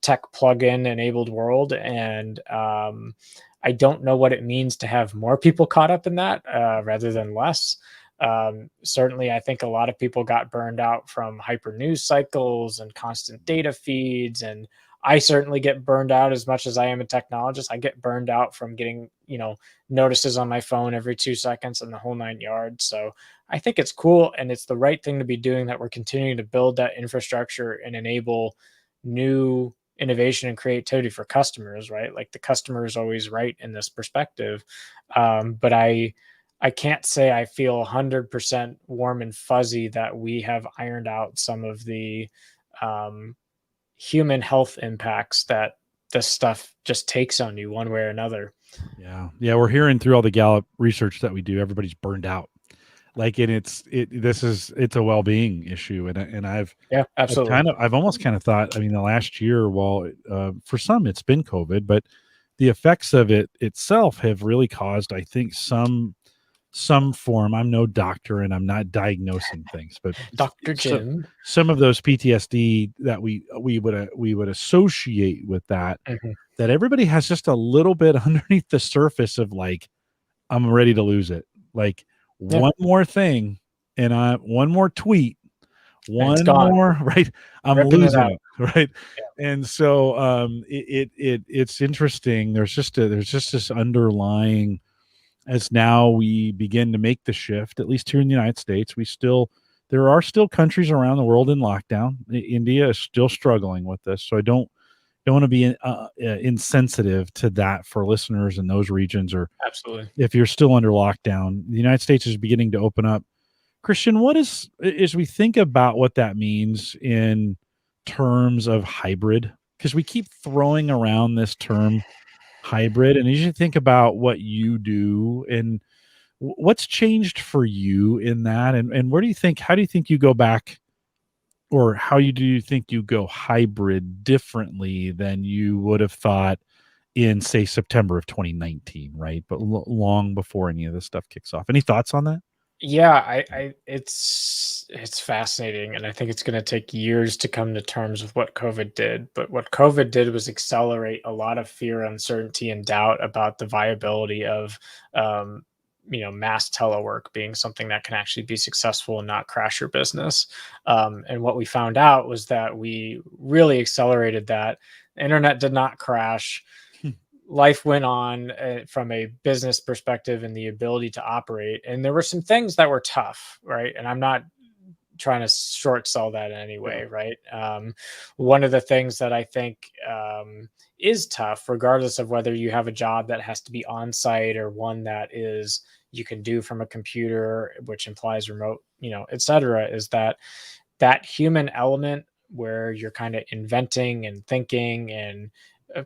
tech plug-in enabled world. And I don't know what it means to have more people caught up in that rather than less. Certainly, I think a lot of people got burned out from hyper news cycles and constant data feeds. And I certainly get burned out as much as I am a technologist. I get burned out from getting, notices on my phone every 2 seconds and the whole 9 yards. So I think it's cool and it's the right thing to be doing, that we're continuing to build that infrastructure and enable new innovation and creativity for customers, right? Like the customer is always right in this perspective. But I can't say I feel 100% warm and fuzzy that we have ironed out some of the um, human health impacts that this stuff just takes on you one way or another. Yeah, we're hearing through all the Gallup research that we do, everybody's burned out. Like, and it's a well-being issue, and Yeah, absolutely. I've almost kind of thought, I mean, the last year, while for some it's been COVID, but the effects of it itself have really caused, I think, some form. I'm no doctor and I'm not diagnosing things, but Dr. Jim. some of those PTSD that we would associate with that, Mhm. that everybody has just a little bit underneath the surface of, like, I'm ready to lose it. Like, Yeah, one more thing and one more tweet, and it's one gone. more, right? I'm Ripping it losing out. it, right? Yeah. And so it's interesting. There's just this underlying, as now we begin to make the shift, at least here in the United States, there are still countries around the world in lockdown. India is still struggling with this. So I don't want to be insensitive to that for listeners in those regions, or Absolutely. if you're still under lockdown. The United States is beginning to open up. Christian, what is, as we think about what that means in terms of hybrid, because we keep throwing around this term hybrid, and as you think about what you do and what's changed for you in that, and how do you think you go back, or do you think you go hybrid differently than you would have thought in, say, September of 2019, right? But long before any of this stuff kicks off. Any thoughts on that? Yeah, it's fascinating, and I think it's going to take years to come to terms with what COVID did. But what COVID did was accelerate a lot of fear, uncertainty, and doubt about the viability of, um, mass telework being something that can actually be successful and not crash your business. And what we found out was that we really accelerated that. The internet did not crash. Life went on from a business perspective and the ability to operate. And there were some things that were tough, right? And I'm not trying to short sell that in any way, right? One of the things that I think is tough, regardless of whether you have a job that has to be on site or one that is you can do from a computer, which implies remote, et cetera, is that human element where you're kind of inventing and thinking and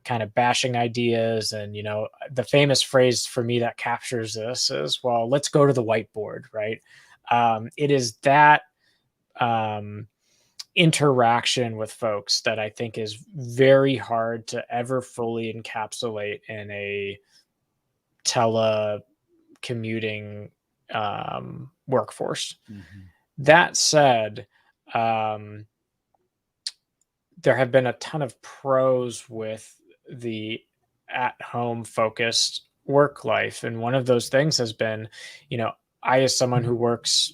kind of bashing ideas. And the famous phrase for me that captures this is, well, let's go to the whiteboard, right? It is that um, interaction with folks that I think is very hard to ever fully encapsulate in a telecommuting workforce. That said, there have been a ton of pros with the at-home focused work life, and one of those things has been, I, as someone who works,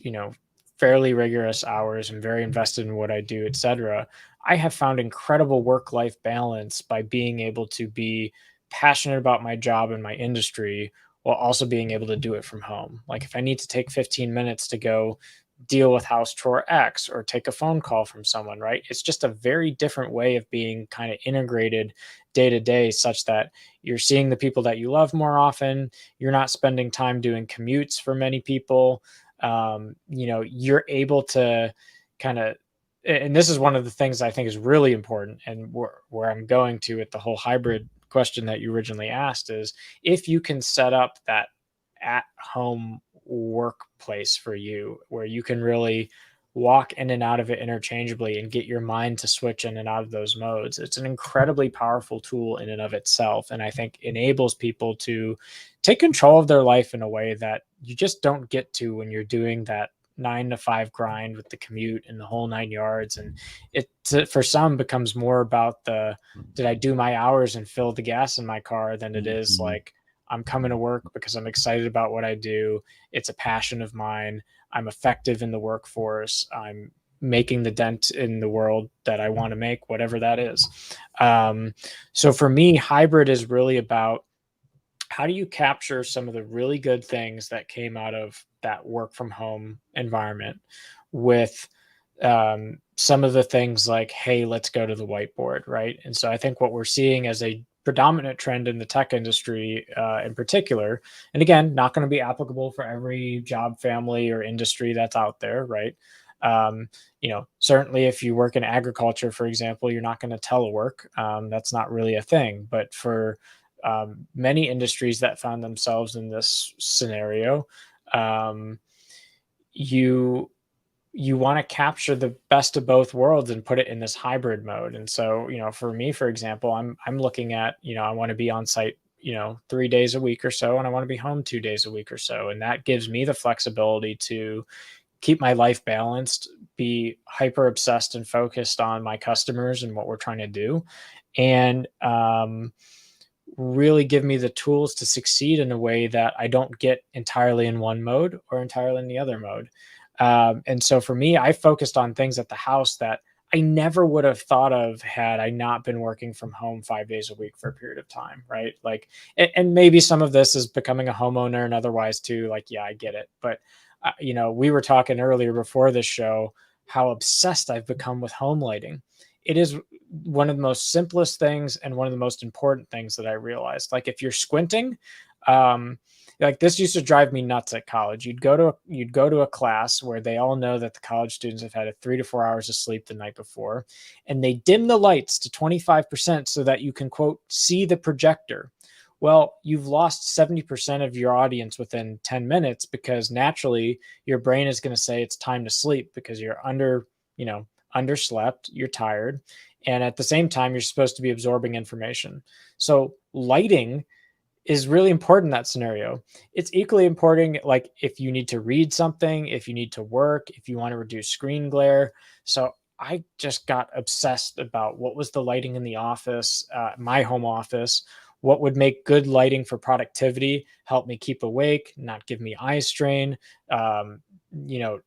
fairly rigorous hours and very invested in what I do, etc., I have found incredible work-life balance by being able to be passionate about my job and my industry while also being able to do it from home. Like if I need to take 15 minutes to go deal with house chore X or take a phone call from someone, right? It's just a very different way of being kind of integrated day to day, such that you're seeing the people that you love more often. You're not spending time doing commutes for many people. You're able to kind of, and this is one of the things I think is really important, and where I'm going to with the whole hybrid question that you originally asked is, if you can set up that at home workplace for you where you can really walk in and out of it interchangeably and get your mind to switch in and out of those modes, it's an incredibly powerful tool in and of itself. And I think enables people to take control of their life in a way that you just don't get to when you're doing that 9 to 5 grind with the commute and the whole 9 yards. And it, for some, becomes more about did I do my hours and fill the gas in my car than it is like, I'm coming to work because I'm excited about what I do. It's a passion of mine. I'm effective in the workforce. I'm making the dent in the world that I want to make, whatever that is. So for me, hybrid is really about, how do you capture some of the really good things that came out of that work from home environment with some of the things like, hey, let's go to the whiteboard, right? And so I think what we're seeing as a predominant trend in the tech industry in particular, and again, not going to be applicable for every job family or industry that's out there, right? Certainly if you work in agriculture, for example, you're not going to telework. That's not really a thing. But for many industries that found themselves in this scenario, you want to capture the best of both worlds and put it in this hybrid mode. And so, for me, for example, I'm looking at, I want to be on site, 3 days a week or so, and I want to be home 2 days a week or so. And that gives me the flexibility to keep my life balanced, be hyper obsessed and focused on my customers and what we're trying to do. And, really give me the tools to succeed in a way that I don't get entirely in one mode or entirely in the other mode. And so for me, I focused on things at the house that I never would have thought of had I not been working from home 5 days a week for a period of time, right? Like, and maybe some of this is becoming a homeowner and otherwise too. Like, yeah, I get it. But, we were talking earlier before this show how obsessed I've become with home lighting. It is one of the most simplest things and one of the most important things that I realized. Like if you're squinting, like this used to drive me nuts at college. You'd go to a class where they all know that the college students have had 3 to 4 hours of sleep the night before, and they dim the lights to 25% so that you can, quote, see the projector. Well, you've lost 70% of your audience within 10 minutes because naturally your brain is going to say it's time to sleep because you're underslept, you're tired, and at the same time you're supposed to be absorbing information. So lighting is really important in that scenario. It's equally important like if you need to read something, if you need to work, if you want to reduce screen glare. So I just got obsessed about what was the lighting in the office, my home office, what would make good lighting for productivity, help me keep awake, not give me eye strain, um, you know,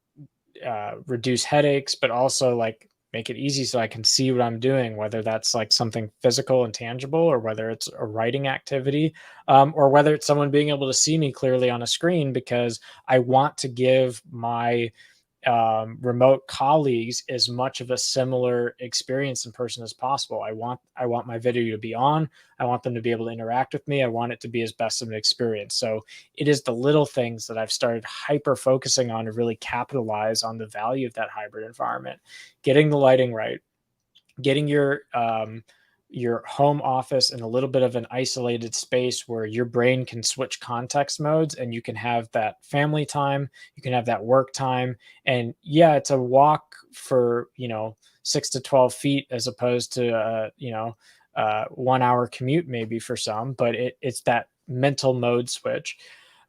reduce headaches, but also like make it easy so I can see what I'm doing, whether that's like something physical and tangible, or whether it's a writing activity, or whether it's someone being able to see me clearly on a screen because I want to give my remote colleagues as much of a similar experience in person as possible. I want my video to be on. I want them to be able to interact with me. I want it to be as best of an experience. So it is the little things that I've started hyper focusing on to really capitalize on the value of that hybrid environment. Getting the lighting right, getting your home office in a little bit of an isolated space where your brain can switch context modes, and you can have that family time, you can have that work time. And yeah, it's a walk for 6 to 12 feet as opposed to 1 hour commute maybe for some, but it's that mental mode switch.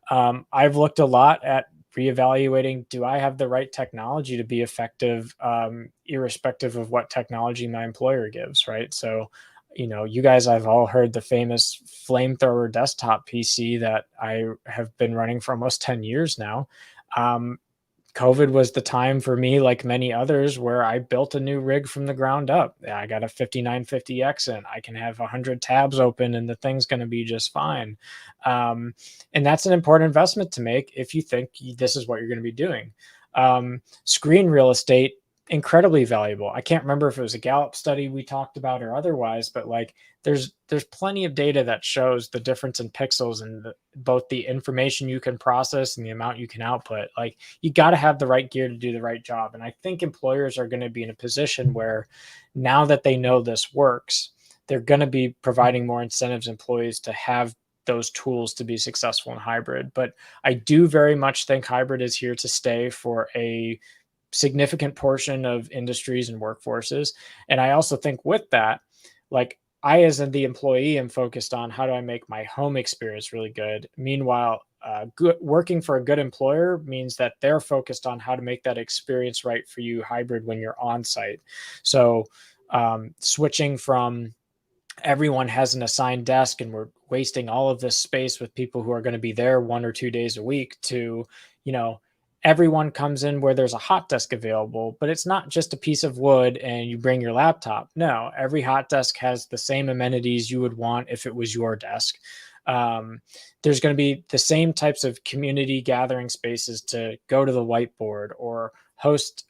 I've looked a lot at reevaluating, do I have the right technology to be effective, irrespective of what technology my employer gives, right? So, you guys, I've all heard the famous flamethrower desktop PC that I have been running for almost 10 years now. COVID was the time for me, like many others, where I built a new rig from the ground up. I got a 5950X in. I can have 100 tabs open and the thing's going to be just fine. And that's an important investment to make if you think this is what you're going to be doing. Screen real estate, incredibly valuable. I can't remember if it was a Gallup study we talked about or otherwise, but like there's plenty of data that shows the difference in pixels and both the information you can process and the amount you can output. Like you got to have the right gear to do the right job. And I think employers are going to be in a position where now that they know this works, they're going to be providing more incentives employees to have those tools to be successful in hybrid. But I do very much think hybrid is here to stay for a significant portion of industries and workforces. And I also think with that, like I, as the employee, am focused on how do I make my home experience really good. Meanwhile, working for a good employer means that they're focused on how to make that experience right for you hybrid when you're on site. So switching from everyone has an assigned desk and we're wasting all of this space with people who are going to be there 1 or 2 days a week to, everyone comes in where there's a hot desk available, but it's not just a piece of wood and you bring your laptop. No, every hot desk has the same amenities you would want if it was your desk. There's going to be the same types of community gathering spaces to go to the whiteboard or host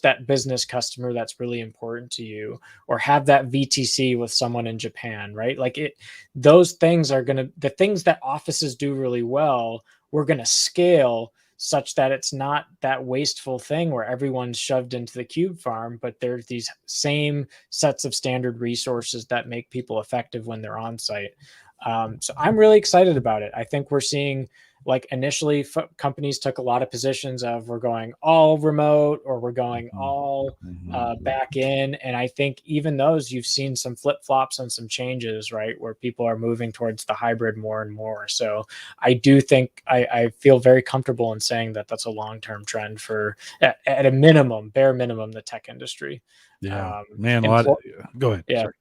that business customer that's really important to you, or have that VTC with someone in Japan, right? Like those things are the things that offices do really well, we're going to scale such that it's not that wasteful thing where everyone's shoved into the cube farm, but there's these same sets of standard resources that make people effective when they're on site. So I'm really excited about it. I think we're seeing, like initially companies took a lot of positions of we're going all remote or we're going all back in. And I think even those, you've seen some flip-flops and some changes, right? Where people are moving towards the hybrid more and more. So I do think I feel very comfortable in saying that that's a long-term trend for at a minimum, bare minimum, the tech industry. Yeah, go ahead. Yeah. Sorry.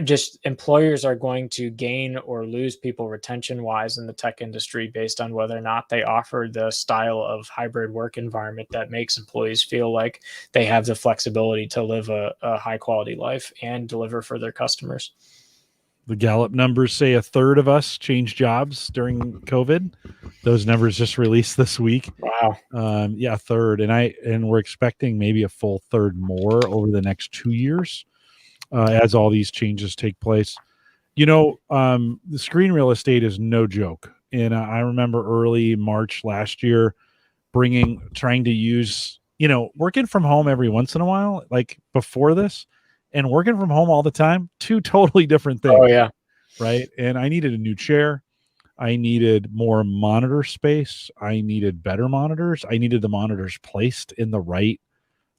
Just employers are going to gain or lose people retention wise in the tech industry based on whether or not they offer the style of hybrid work environment that makes employees feel like they have the flexibility to live a high quality life and deliver for their customers. The Gallup numbers say a third of us changed jobs during COVID. Those numbers just released this week. Wow. A third. And we're expecting maybe a full third more over the next 2 years. As all these changes take place. The screen real estate is no joke. And I remember early March last year trying to use, working from home every once in a while, like before this, and working from home all the time, two totally different things. Oh, yeah. Right. And I needed a new chair. I needed more monitor space. I needed better monitors. I needed the monitors placed in the right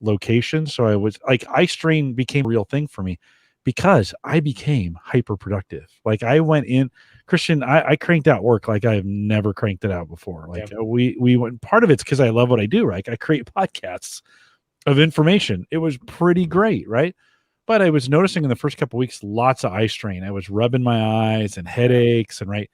location. So I was like, eye strain became a real thing for me because I became hyper productive. Like I went in, Christian, I cranked out work like I have never cranked it out before. Like we went, part of it's because I love what I do, right? I create podcasts of information. It was pretty great, right? But I was noticing in the first couple of weeks, lots of eye strain. I was rubbing my eyes and headaches and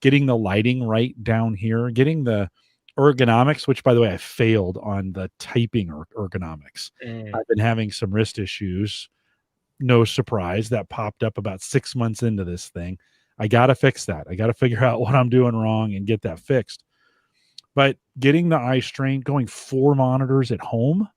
getting the lighting right down here, getting the ergonomics, which by the way, I failed on the typing ergonomics. I've been having some wrist issues. No surprise, that popped up about 6 months into this thing. I got to fix that. I got to figure out what I'm doing wrong and get that fixed. But getting the eye strain, going 4 monitors at home,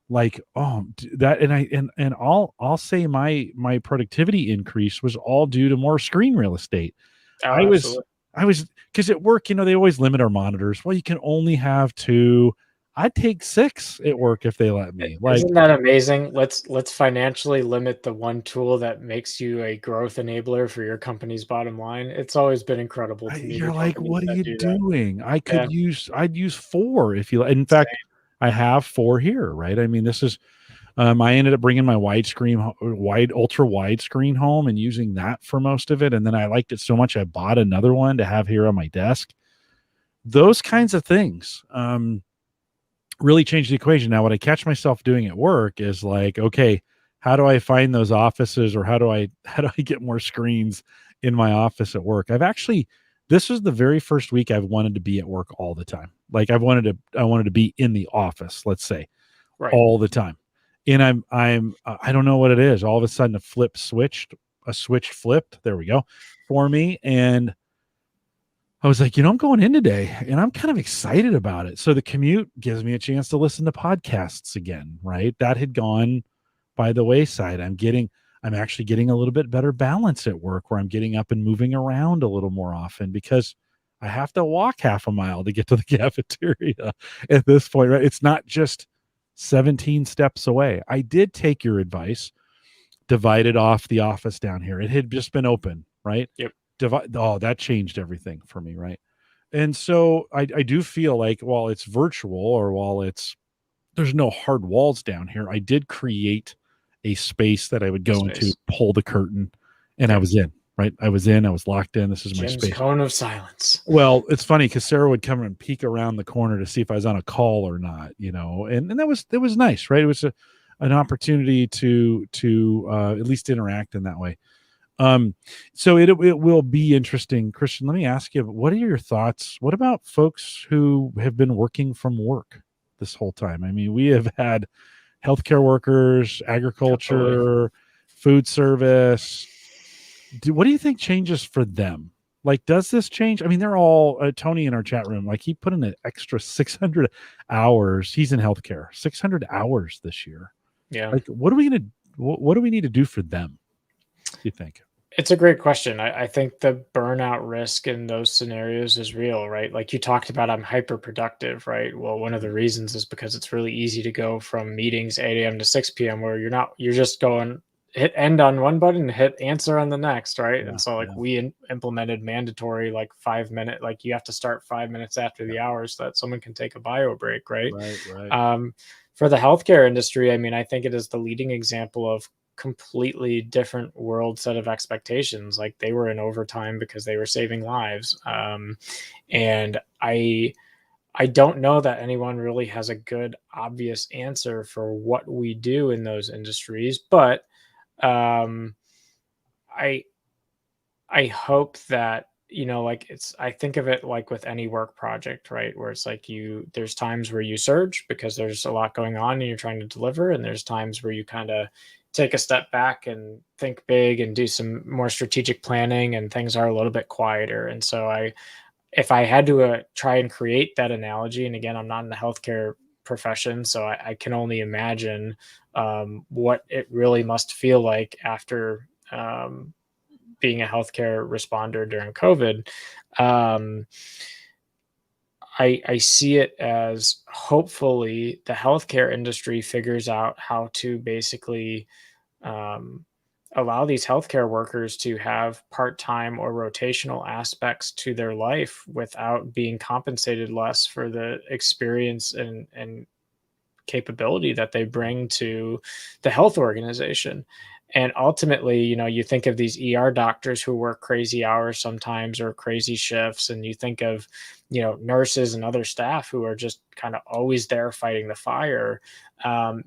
Like, that, and I'll say my productivity increase was all due to more screen real estate. Oh, I was absolutely. I was because at work, they always limit our monitors. Well, you can only have 2. I'd take 6 at work if they let me. Like, Isn't that amazing? Let's financially limit the one tool that makes you a growth enabler for your company's bottom line. It's always been incredible to me, you're the like, companies "What are that you do that. doing?" Yeah, I'd use 4 if you in fact, same. I have 4 here, right? I mean, this is I ended up bringing my ultra wide screen home and using that for most of it, and then I liked it so much I bought another one to have here on my desk. Those kinds of things, really changed the equation. Now, what I catch myself doing at work is like, okay, how do I find those offices, or how do I get more screens in my office at work? This was the very first week I've wanted to be at work all the time. Like, I wanted to be in the office, let's say, Right. all the time. And I don't know what it is. All of a sudden a switch flipped. There we go for me. And I was like, I'm going in today and I'm kind of excited about it. So the commute gives me a chance to listen to podcasts again, right? That had gone by the wayside. I'm actually getting a little bit better balance at work where I'm getting up and moving around a little more often because I have to walk half a mile to get to the cafeteria at this point, right? It's not just 17 steps away. I did take your advice, divided off the office down here. It had just been open, right? Yep. That changed everything for me, right? And so I do feel like while it's virtual, or while there's no hard walls down here, I did create a space that I would The go into, space. pull the curtain, and I Yep. was in, right? I was locked in. This is my Jim's space. cone of silence. Well, it's funny because Sarah would come and peek around the corner to see if I was on a call or not, and that was nice, right? It was an opportunity to at least interact in that way. So it will be interesting. Christian, let me ask you, what are your thoughts? What about folks who have been working from work this whole time? I mean, we have had healthcare workers, Absolutely. agriculture, food service. What do you think changes for them? Like, does this change? I mean, they're all Tony in our chat room. Like, he put in an extra 600 hours. He's in healthcare, 600 hours this year. Yeah. Like, what do we need to do for them? Do you think? It's a great question. I think the burnout risk in those scenarios is real, right? Like you talked about, I'm hyper productive, right? Well, one of the reasons is because it's really easy to go from meetings 8 a.m. to 6 p.m. where you're just going hit end on one button and hit answer on the next, right? Yeah, And so like yeah, implemented mandatory like 5 minute, like you have to start 5 minutes after yeah. the hour so that someone can take a bio break, right? Right, right. Um, for the healthcare industry, I mean, I think it is the leading example of completely different world set of expectations. Like they were in overtime because they were saving lives. And I don't know that anyone really has a good obvious answer for what we do in those industries, but um, I I hope that, like I think of it like with any work project, right? Where it's like there's times where you surge because there's a lot going on and you're trying to deliver. And there's times where you kind of take a step back and think big and do some more strategic planning and things are a little bit quieter. And so if I had to try and create that analogy, and again, I'm not in the healthcare profession, so I can only imagine what it really must feel like after being a healthcare responder during COVID, um, I see it as hopefully the healthcare industry figures out how to basically um, allow these healthcare workers to have part-time or rotational aspects to their life without being compensated less for the experience and capability that they bring to the health organization. And ultimately, you think of these ER doctors who work crazy hours sometimes or crazy shifts, and you think of, nurses and other staff who are just kind of always there fighting the fire.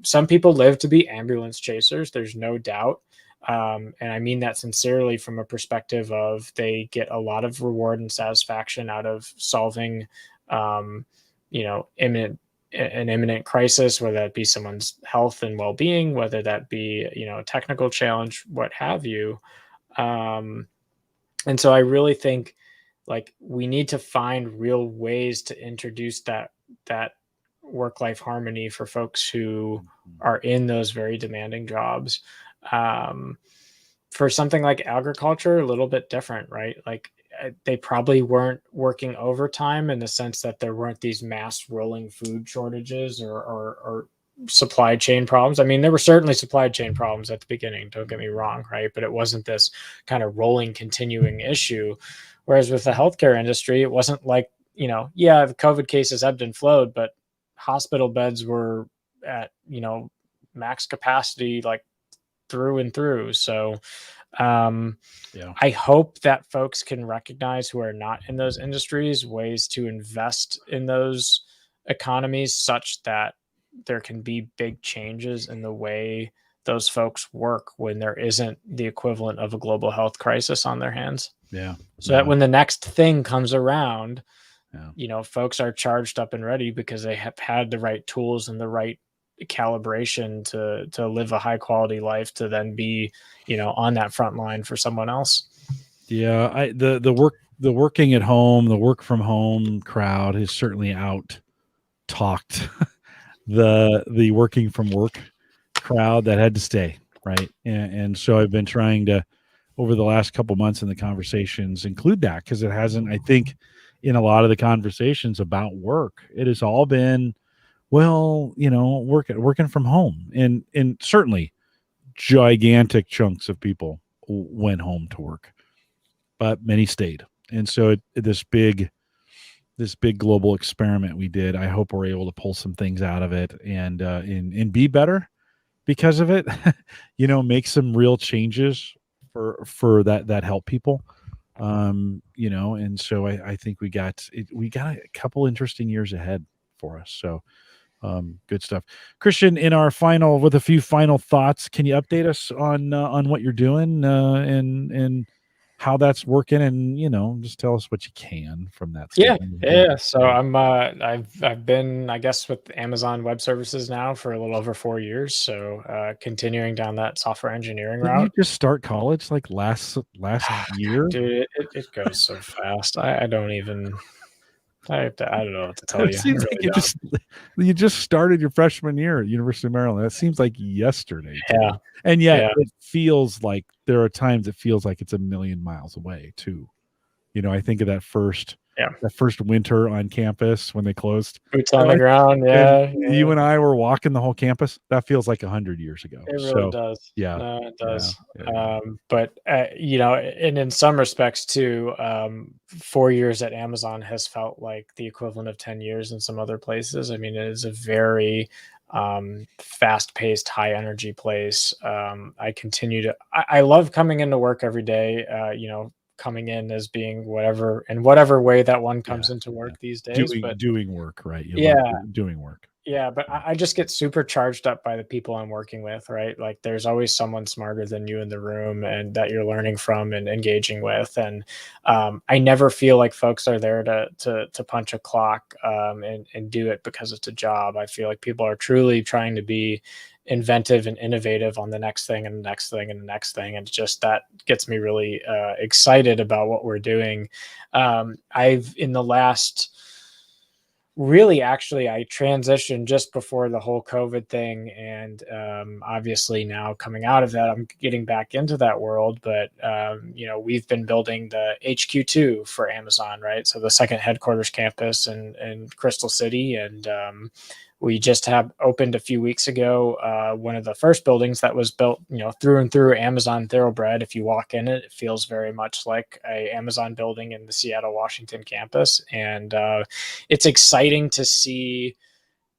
Some people live to be ambulance chasers, there's no doubt. And I mean that sincerely from a perspective of they get a lot of reward and satisfaction out of solving, um, imminent an imminent crisis, whether that be someone's health and well-being, whether that be a technical challenge, what have you. Um, and so I really think like we need to find real ways to introduce that work-life harmony for folks who are in those very demanding jobs. For something like agriculture, a little bit different, right? Like they probably weren't working overtime in the sense that there weren't these mass rolling food shortages or supply chain problems. I mean, there were certainly supply chain problems at the beginning, don't get me wrong, right? But it wasn't this kind of rolling, continuing issue. Whereas with the healthcare industry, it wasn't like, yeah, the COVID cases ebbed and flowed, but hospital beds were at, max capacity, like through and through. So I hope that folks can recognize, who are not in those industries, ways to invest in those economies such that there can be big changes in the way those folks work when there isn't the equivalent of a global health crisis on their hands. So that when the next thing comes around, folks are charged up and ready because they have had the right tools and the right calibration to live a high quality life, to then be, on that front line for someone else. The working at home, the work from home crowd has certainly out talked the working from work crowd that had to stay, right? And so I've been trying to, over the last couple months in the conversations, include that, because it hasn't, I think, in a lot of the conversations about work, it has all been, well, working from home, and certainly gigantic chunks of people went home to work, but many stayed. And so this big global experiment we did, I hope we're able to pull some things out of it and be better because of it. Make some real changes for that help people. And so I think we got a couple interesting years ahead for us. So good stuff. Christian, with a few final thoughts, can you update us on what you're doing and how that's working, and just tell us what you can from that standpoint. Yeah. So I've been, I guess, with Amazon Web Services now for a little over 4 years. So continuing down that software engineering route. Did you just start college like last year? Dude, it goes so fast. I don't even. I don't know what to tell you. It seems like you just started your freshman year at University of Maryland. That seems like yesterday. Yeah. And yet it feels like there are times it feels like it's a million miles away too. I think of that first winter on campus when they closed. Boots on the ground. Yeah. You and I were walking the whole campus. That feels like 100 years ago. It really does. Yeah. No, it does. Yeah. But, and in some respects too, 4 years at Amazon has felt like the equivalent of 10 years in some other places. I mean, it is a very fast-paced, high-energy place. I love coming into work every day, coming in as being whatever way that one comes into work these days. Doing work, right? Doing work. Yeah, but I just get super charged up by the people I'm working with, right? Like there's always someone smarter than you in the room and that you're learning from and engaging with. And I never feel like folks are there to punch a clock and do it because it's a job. I feel like people are truly trying to be inventive and innovative on the next thing and the next thing and the next thing. And just that gets me really excited about what we're doing. I transitioned just before the whole COVID thing. And obviously now coming out of that, I'm getting back into that world. But, we've been building the HQ2 for Amazon, right? So the second headquarters campus in Crystal City. And we just have opened a few weeks ago one of the first buildings that was built, through and through Amazon thoroughbred. If you walk in it, it feels very much like a Amazon building in the Seattle, Washington campus. And it's exciting to see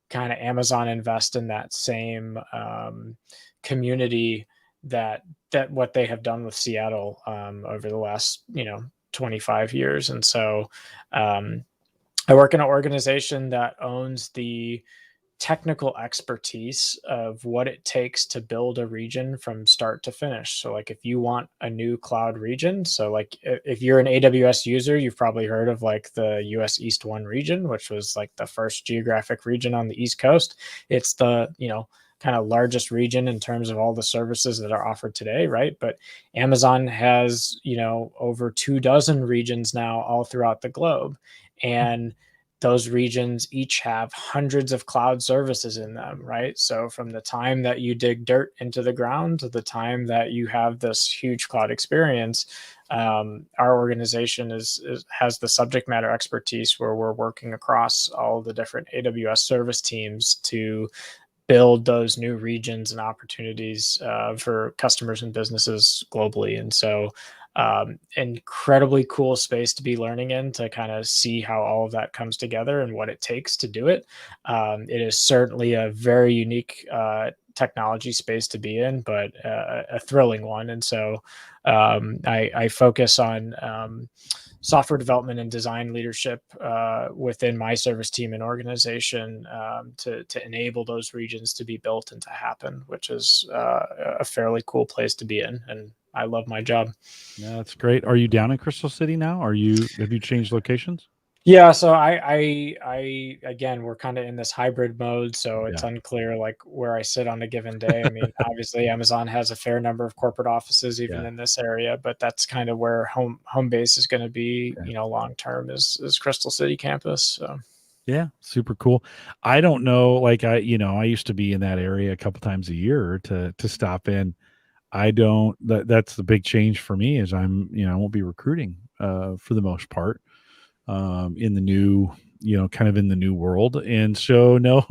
kind of Amazon invest in that same community that what they have done with Seattle over the last, 25 years. And so I work in an organization that owns the technical expertise of what it takes to build a region from start to finish. So like if you want a new cloud region, so like if you're an AWS user, you've probably heard of like the US East 1 region, which was like the first geographic region on the East Coast. It's the, kind of largest region in terms of all the services that are offered today, right? But Amazon has, over 24 regions now all throughout the globe. And those regions each have hundreds of cloud services in them, right? So from the time that you dig dirt into the ground to the time that you have this huge cloud experience, our organization has the subject matter expertise where we're working across all the different AWS service teams to build those new regions and opportunities for customers and businesses globally. And so, incredibly cool space to be learning in, to kind of see how all of that comes together and what it takes to do it. It is certainly a very unique technology space to be in, but a thrilling one. And so, I focus on software development and design leadership within my service team and organization to enable those regions to be built and to happen, which is a fairly cool place to be in. And I love my job. Yeah, that's great. Are you down in Crystal City now? Have you changed locations? Yeah, so I again, we're kind of in this hybrid mode, so it's Yeah. unclear like where I sit on a given day. I mean, obviously Amazon has a fair number of corporate offices even Yeah. in this area, but that's kind of where home base is going to be, long term is Crystal City campus. So yeah, super cool. I don't know, like I used to be in that area a couple times a year to stop in. I don't that's the big change for me is I won't be recruiting for the most part in the new, kind of in the new world. And so, no,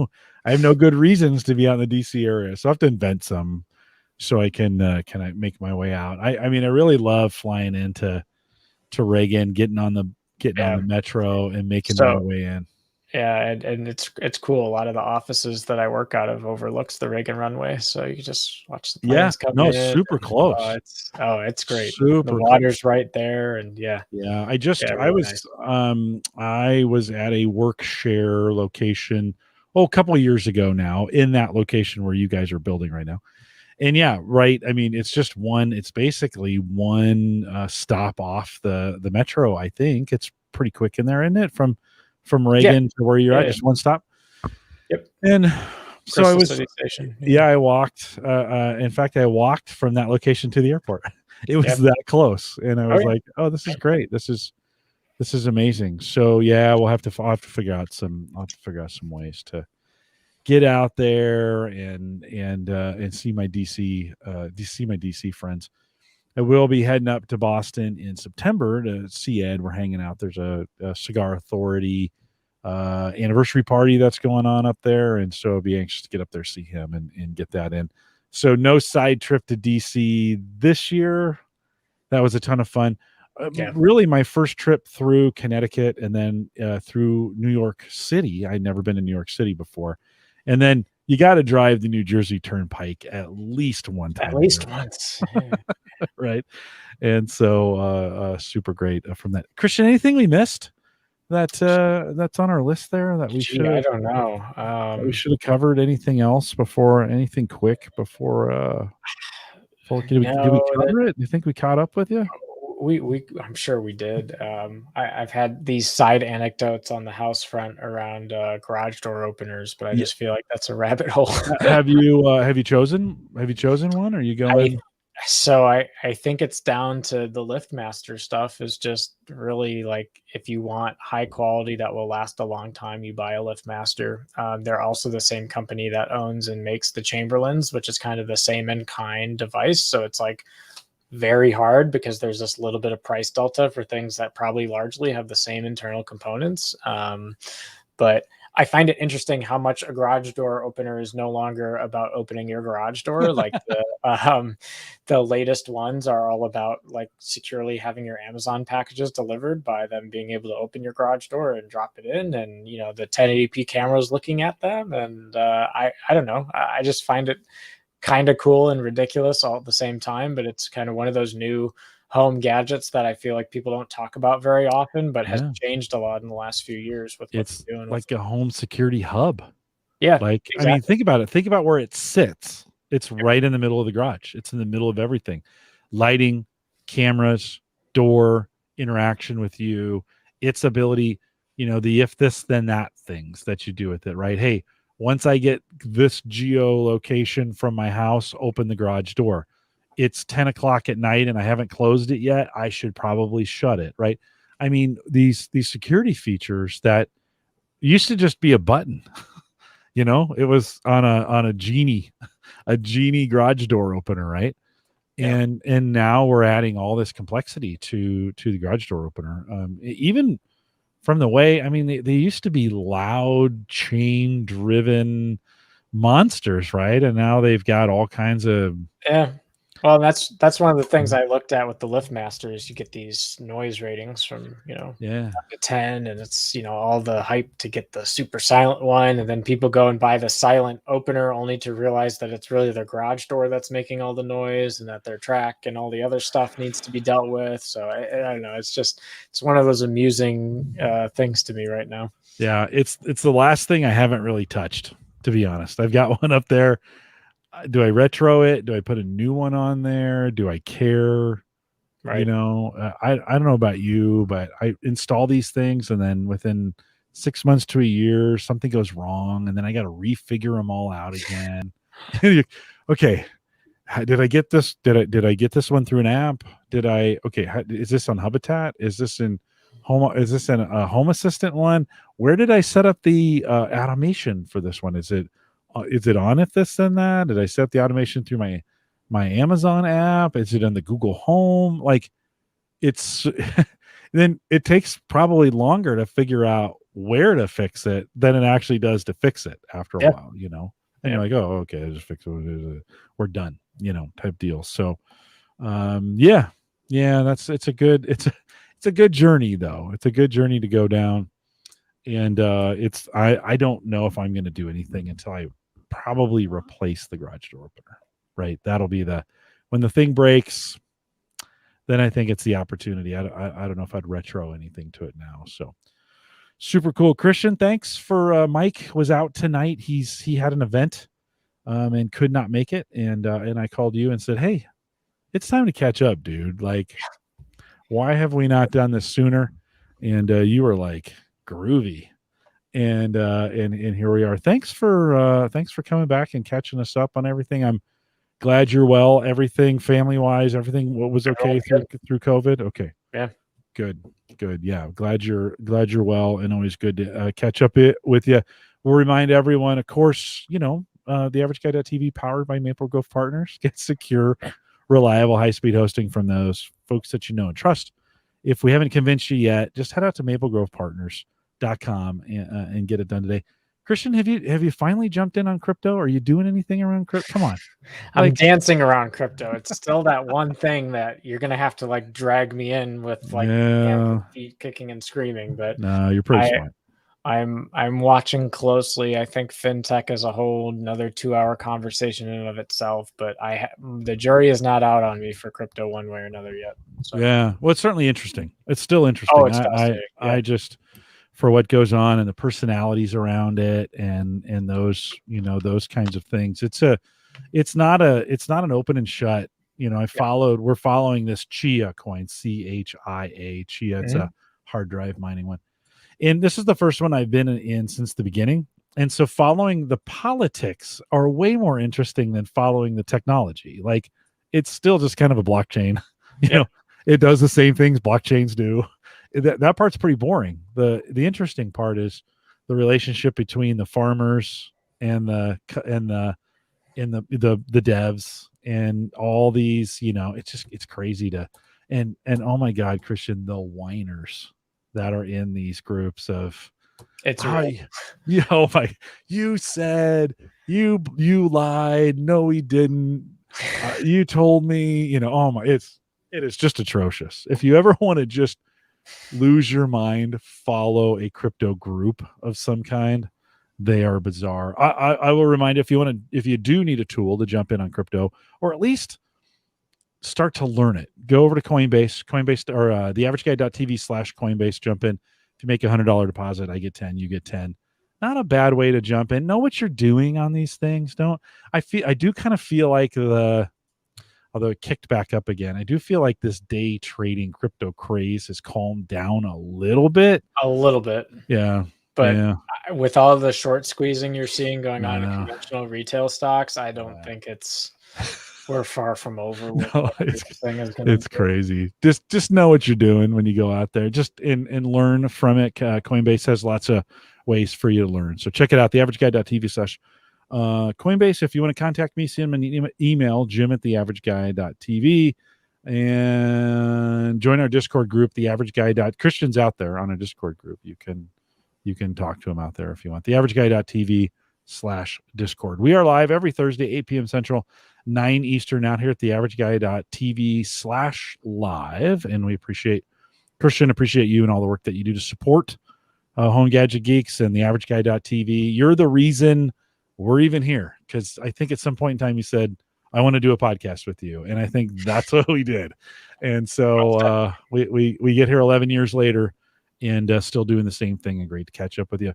I have no good reasons to be out in the DC area. So I have to invent some so I can make my way out. I mean, I really love flying into Reagan, getting on the yeah, metro and making my so way in. yeah, and it's cool. A lot of the offices that I work out of overlooks the Reagan runway, so you can just watch the Yeah, planes come no, in. super And, close. it's great. The Super close. water's right there, and yeah, Yeah, really nice. I was at a work share location a couple of years ago now in that location where you guys are building right now. And yeah, right. I mean, it's basically one stop off the metro. I think it's pretty quick in there, isn't it? From Yeah, Reagan to where you're at, yeah, just one stop. yep. And so Crystal City Station. yeah, I walked. In fact, I walked from that location to the airport. It was Yep. that close, and I was yeah. like, "Oh, this is great. This is amazing." So yeah, I'll have to figure out some. I'll have to figure out some ways to get out there and see my DC friends. I will be heading up to Boston in September to see Ed. We're hanging out. There's a Cigar Authority anniversary party that's going on up there, and so I'll be anxious to get up there, see him, and get that in. So no side trip to DC this year. That was a ton of fun. Really, my first trip through Connecticut and then through New York City. I'd never been to New York City before, and then you got to drive the New Jersey Turnpike at least one time. At least once, right? And so, super great from that. Christian, anything we missed that's on our list there that we should? I don't know. We should have covered anything else before anything quick before. Did we cover it? Do you think we caught up with you? I'm sure we did. I've had these side anecdotes on the house front around garage door openers, but I just feel like that's a rabbit hole. Have you chosen one? Are you going? I think it's down to the LiftMaster stuff is just really like if you want high quality that will last a long time, you buy a LiftMaster. They're also the same company that owns and makes the Chamberlains, which is kind of the same in kind device. So it's like very hard because there's this little bit of price delta for things that probably largely have the same internal components. But I find it interesting how much a garage door opener is no longer about opening your garage door. Like the latest ones are all about like securely having your Amazon packages delivered by them being able to open your garage door and drop it in, and the 1080p cameras looking at them. And I don't know. I just find it kind of cool and ridiculous all at the same time, but it's kind of one of those new home gadgets that I feel like people don't talk about very often, but has changed a lot in the last few years with what it's they're doing. Like a home security hub. Yeah. Like, exactly. I mean, think about it. Think about where it sits. It's right in the middle of the garage. It's in the middle of everything. Lighting, cameras, door, interaction with you, its ability, the if this then that things that you do with it, right? Hey, once I get this geolocation from my house, open the garage door. It's 10 o'clock at night and I haven't closed it yet. I should probably shut it, right? I mean, these security features that used to just be a button. You know, it was on a Genie, a Genie garage door opener, right? Yeah. And now we're adding all this complexity to the garage door opener. Even from the way, I mean, they used to be loud, chain driven monsters, right? And now they've got all kinds of Yeah. Well, that's one of the things I looked at with the LiftMaster is you get these noise ratings from, yeah. 10, and it's, all the hype to get the super silent one, and then people go and buy the silent opener only to realize that it's really their garage door that's making all the noise and that their track and all the other stuff needs to be dealt with. So I don't know. It's one of those amusing things to me right now. Yeah, it's the last thing I haven't really touched, to be honest. I've got one up there. Do I retro it? Do I put a new one on there? Do I care? Right. I don't know about you, but I install these things and then within 6 months to a year, something goes wrong, and then I got to refigure them all out again. Okay, did I get this? Did I get this one through an app? Is this on Habitat? Is this in Home? Is this in a Home Assistant one? Where did I set up the automation for this one? Is it on it this and that? Did I set the automation through my Amazon app? Is it in the Google Home? Like, it's then it takes probably longer to figure out where to fix it than it actually does to fix it after a while, and you're like, oh, okay, I just fix it. We're done, type deal. So, it's a good journey though. It's a good journey to go down. And I don't know if I'm going to do anything until I probably replace the garage door opener, right? That'll be when the thing breaks, then I think it's the opportunity. I don't know if I'd retro anything to it now. So super cool. Christian, thanks for Mike was out tonight. He had an event and could not make it. And I called you and said, hey, it's time to catch up, dude. Like, why have we not done this sooner? And you were like, groovy. And here we are. Thanks for coming back and catching us up on everything. I'm glad you're well. Everything family wise, everything what was okay through COVID. Okay. Yeah. Good. Yeah. Glad you're well, and always good to catch up with you. We'll remind everyone, of course, the Average Guy.tv powered by Maple Grove Partners. Get secure, reliable, high-speed hosting from those folks that you know and trust. If we haven't convinced you yet, just head out to maplegrovepartners.com and get it done today. Christian, have you finally jumped in on crypto? Are you doing anything around crypto? Come on. I'm dancing around crypto. It's still that one thing that you're going to have to like drag me in with hands and feet kicking and screaming. But no, you're pretty smart. I'm watching closely. I think fintech is a whole another 2-hour conversation in and of itself, but the jury is not out on me for crypto one way or another yet. So. Yeah. Well, it's certainly interesting. It's still interesting. Oh, it's fascinating. I just, for what goes on and the personalities around it and those, those kinds of things. It's not an open and shut, we're following this Chia coin, CHIA, Chia. It's a hard drive mining one. And this is the first one I've been in since the beginning. And so following the politics are way more interesting than following the technology. Like, it's still just kind of a blockchain, it does the same things blockchains do. That part's pretty boring. The interesting part is the relationship between the farmers and the devs and all these, it's crazy and oh my God, Christian, the whiners that are in these groups of you said you lied. No, we didn't. You told me, it is just atrocious. If you ever want to just lose your mind, follow a crypto group of some kind. They are bizarre. I will remind you, if you do need a tool to jump in on crypto, or at least start to learn it, go over to Coinbase or theaverageguy.tv/Coinbase, jump in. If you make $100 deposit, I get 10, you get 10. Not a bad way to jump in. Know what you're doing on these things. I do kind of feel like although it kicked back up again, I do feel like this day trading crypto craze has calmed down a little bit. Yeah. But with all the short squeezing you're seeing going on in conventional retail stocks, I don't think we're far from over. No, it's crazy. Just know what you're doing when you go out there. Just and learn from it. Coinbase has lots of ways for you to learn. So check it out, theaverageguy.tv/ Coinbase. If you want to contact me, send me an email, jim@theaverageguy.tv, and join our Discord group, The Average Guy. Christian's out there on a Discord group. You can talk to him out there if you want. theaverageguy.tv/Discord. We are live every Thursday, 8 p.m. Central, 9 Eastern, out here at theaverageguy.tv/live. And we appreciate you and all the work that you do to support Home Gadget Geeks and theaverageguy.tv. You're the reason we're even here, because I think at some point in time you said, I want to do a podcast with you. And I think that's what we did. And so we get here 11 years later and still doing the same thing, and great to catch up with you.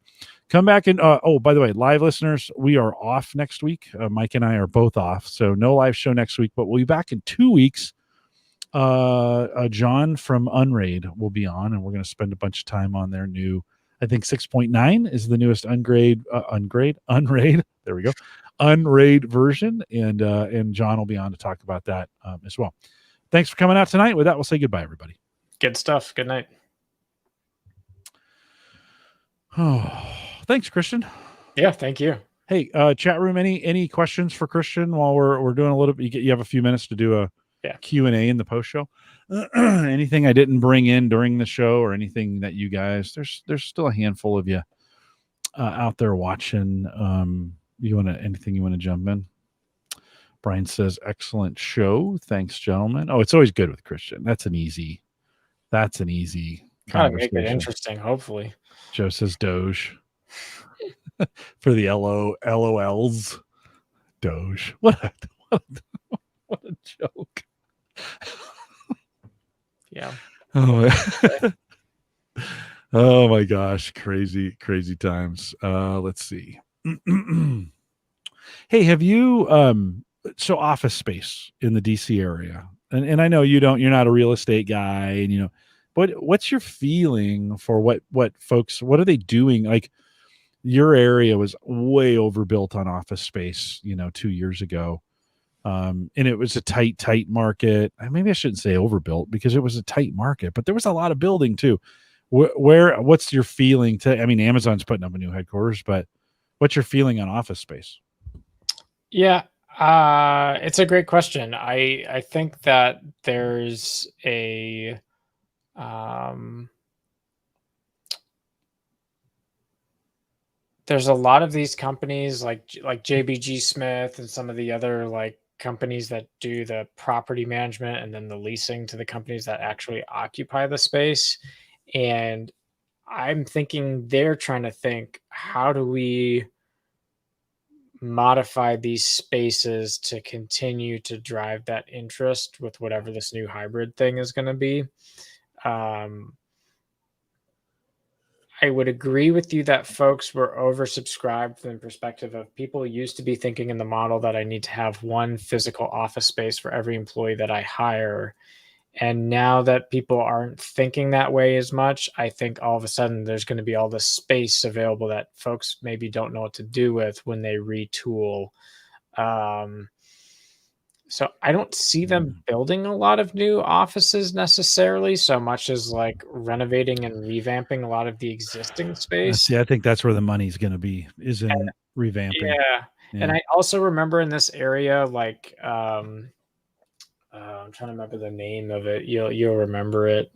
Come back and, by the way, live listeners, we are off next week. Mike and I are both off, so no live show next week, but we'll be back in 2 weeks. John from Unraid will be on, and we're going to spend a bunch of time on their new, I think 6.9 is the newest Unraid. There we go. Unraid version. And John will be on to talk about that as well. Thanks for coming out tonight. With that, we'll say goodbye, everybody. Good stuff. Good night. Oh, thanks, Christian. Yeah, thank you. Hey, chat room, any questions for Christian while we're doing a little bit? You have a few minutes to do a Q&A in the post show. Anything I didn't bring in during the show, or anything that you guys, there's still a handful of you out there watching. Anything you want to jump in? Brian says, excellent show. Thanks, gentlemen. Oh, it's always good with Christian. That's an easy conversation. Make it interesting, hopefully. Joe says Doge for the LOLs. Doge. What a joke. Yeah. Oh my gosh. Crazy times. Let's see. Hey, have you so office space in the DC area? And I know you're not a real estate guy, and what's your feeling for what folks, what are they doing? Like, your area was way overbuilt on office space, 2 years ago. And it was a tight market. Maybe I shouldn't say overbuilt, because it was a tight market, but there was a lot of building too. What's your feeling Amazon's putting up a new headquarters, but what's your feeling on office space? Yeah. It's a great question. I think that there's a, there's a lot of these companies like JBG Smith and some of the other companies that do the property management and then the leasing to the companies that actually occupy the space. And I'm thinking they're trying to think, how do we modify these spaces to continue to drive that interest with whatever this new hybrid thing is going to be? I would agree with you that folks were oversubscribed from the perspective of people used to be thinking in the model that I need to have one physical office space for every employee that I hire. And now that people aren't thinking that way as much, I think all of a sudden there's going to be all this space available that folks maybe don't know what to do with when they retool. So I don't see them building a lot of new offices necessarily, so much as renovating and revamping a lot of the existing space. I think that's where the money's going to be, is in revamping. Yeah. And I also remember in this area, I'm trying to remember the name of it. You'll remember it.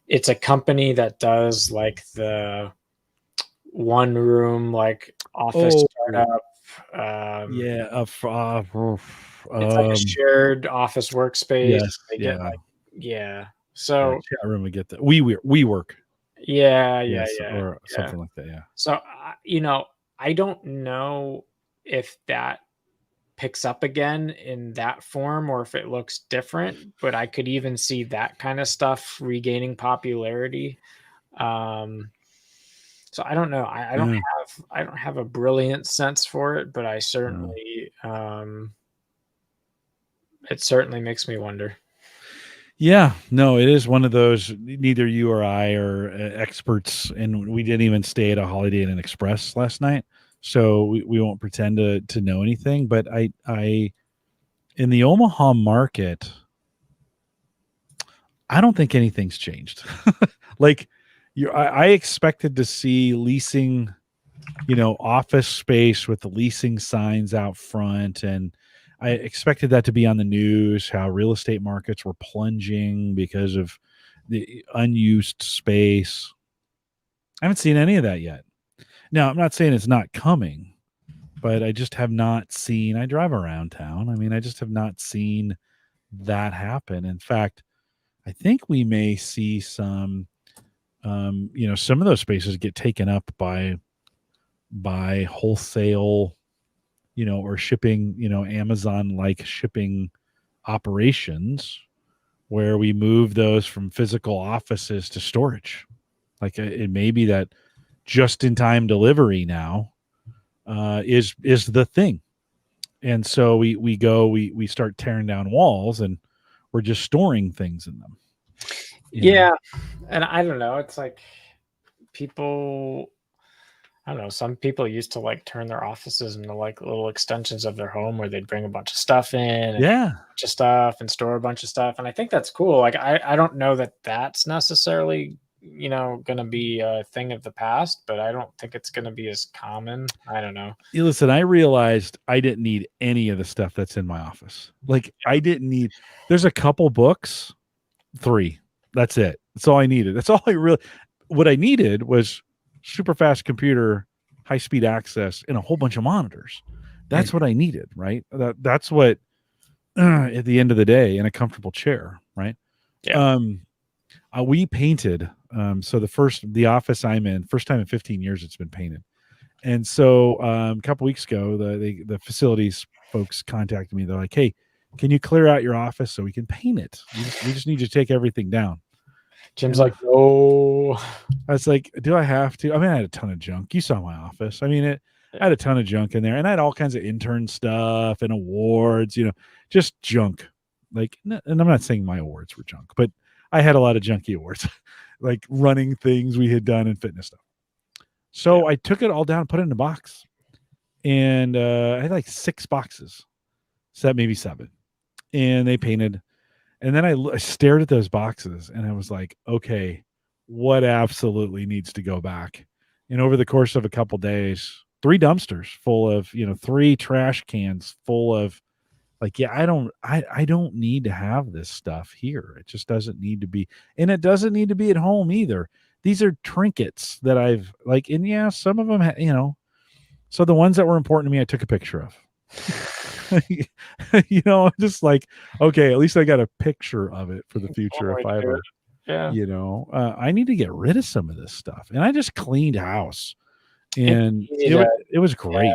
It's a company that does the one room office startup. It's like a shared office workspace. Yes, they get So chat room we get that. We work. Yeah. Or something like that. Yeah. So I don't know if that picks up again in that form or if it looks different, but I could even see that kind of stuff regaining popularity. So I don't know. I don't have a brilliant sense for it, but I certainly it certainly makes me wonder. Yeah, no, it is one of those. Neither you or I are experts, and we didn't even stay at a Holiday Inn Express last night, so we won't pretend to know anything. But I in the Omaha market, I don't think anything's changed. I expected to see leasing, office space with the leasing signs out front, and I expected that to be on the news, how real estate markets were plunging because of the unused space. I haven't seen any of that yet. Now, I'm not saying it's not coming, but I just have not seen. I drive around town. I mean, I just have not seen that happen. In fact, I think we may see some, some of those spaces get taken up by wholesale, or shipping, Amazon like shipping operations, where we move those from physical offices to storage. Like it may be that just in time delivery now is the thing. And so we start tearing down walls, and we're just storing things in them. Yeah. And I don't know. It's like people, I don't know. Some people used to like turn their offices into like little extensions of their home where they'd bring a bunch of stuff in and a bunch of stuff and store a bunch of stuff. And I think that's cool. Like, I don't know that that's necessarily, going to be a thing of the past, but I don't think it's going to be as common. I don't know. Listen, I realized I didn't need any of the stuff that's in my office. Like I didn't need, there's a couple books, 3. That's it. That's all I needed. That's all what I needed was super fast computer, high speed access, and a whole bunch of monitors. That's what I needed, right? That's what at the end of the day, in a comfortable chair, right? Yeah. We painted. So the office I'm in, first time in 15 years it's been painted. And so a couple weeks ago, the facilities folks contacted me. They're like, "Hey, can you clear out your office so we can paint it? We just need you to take everything down." Jim's like, "No." I was like, "Do I have to?" I mean, I had a ton of junk. You saw my office. I mean, I had a ton of junk in there, and I had all kinds of intern stuff and awards, just junk. Like, and I'm not saying my awards were junk, but I had a lot of junky awards, like running things we had done in fitness stuff. So I took it all down and put it in a box. And I had like 6 boxes, maybe 7. And they painted. And then I stared at those boxes and I was like, okay, what absolutely needs to go back? And over the course of a couple days, 3 dumpsters full of, 3 trash cans full of, like, I don't need to have this stuff here. It just doesn't need to be. And it doesn't need to be at home either. These are trinkets that I've like, and some of them, so the ones that were important to me, I took a picture of. Just like, okay, at least I got a picture of it for the future if I ever, I need to get rid of some of this stuff. And I just cleaned house, and it was great.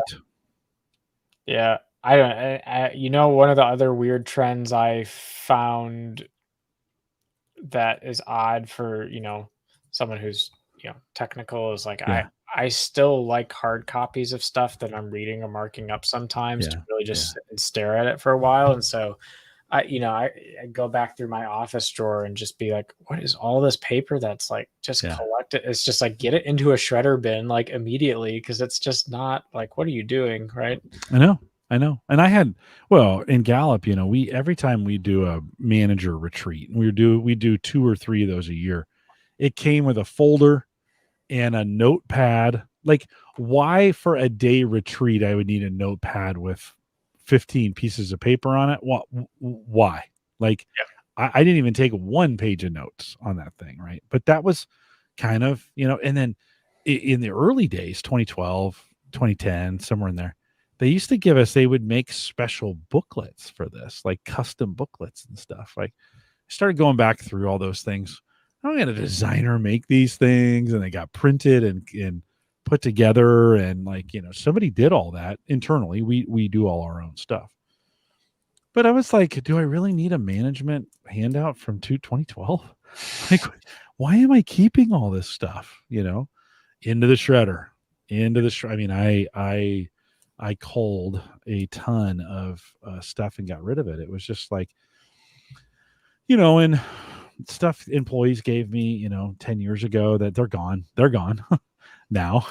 Yeah. I don't, one of the other weird trends I found that is odd for, someone who's, technical is like, I still like hard copies of stuff that I'm reading or marking up sometimes to really just sit and stare at it for a while. And so I go back through my office drawer and just be like, what is all this paper that's like just collect it? It's just like, get it into a shredder bin like immediately, because it's just not like, what are you doing? Right. I know. And I had, in Gallup, every time we do a manager retreat, we do 2 or 3 of those a year. It came with a folder and a notepad. Like, why for a day retreat I would need a notepad with 15 pieces of paper on it? Why? Like, I didn't even take 1 page of notes on that thing, right? But that was kind of, and then in the early days, 2012, 2010, somewhere in there, they would make special booklets for this, like custom booklets and stuff. Like, I started going back through all those things. I had a designer make these things, and they got printed and put together, and somebody did all that internally. We do all our own stuff. But I was like, do I really need a management handout from 2012? Like, why am I keeping all this stuff? Into the shredder. I mean, I culled a ton of stuff and got rid of it. It was just like, and stuff employees gave me, 10 years ago that they're gone now.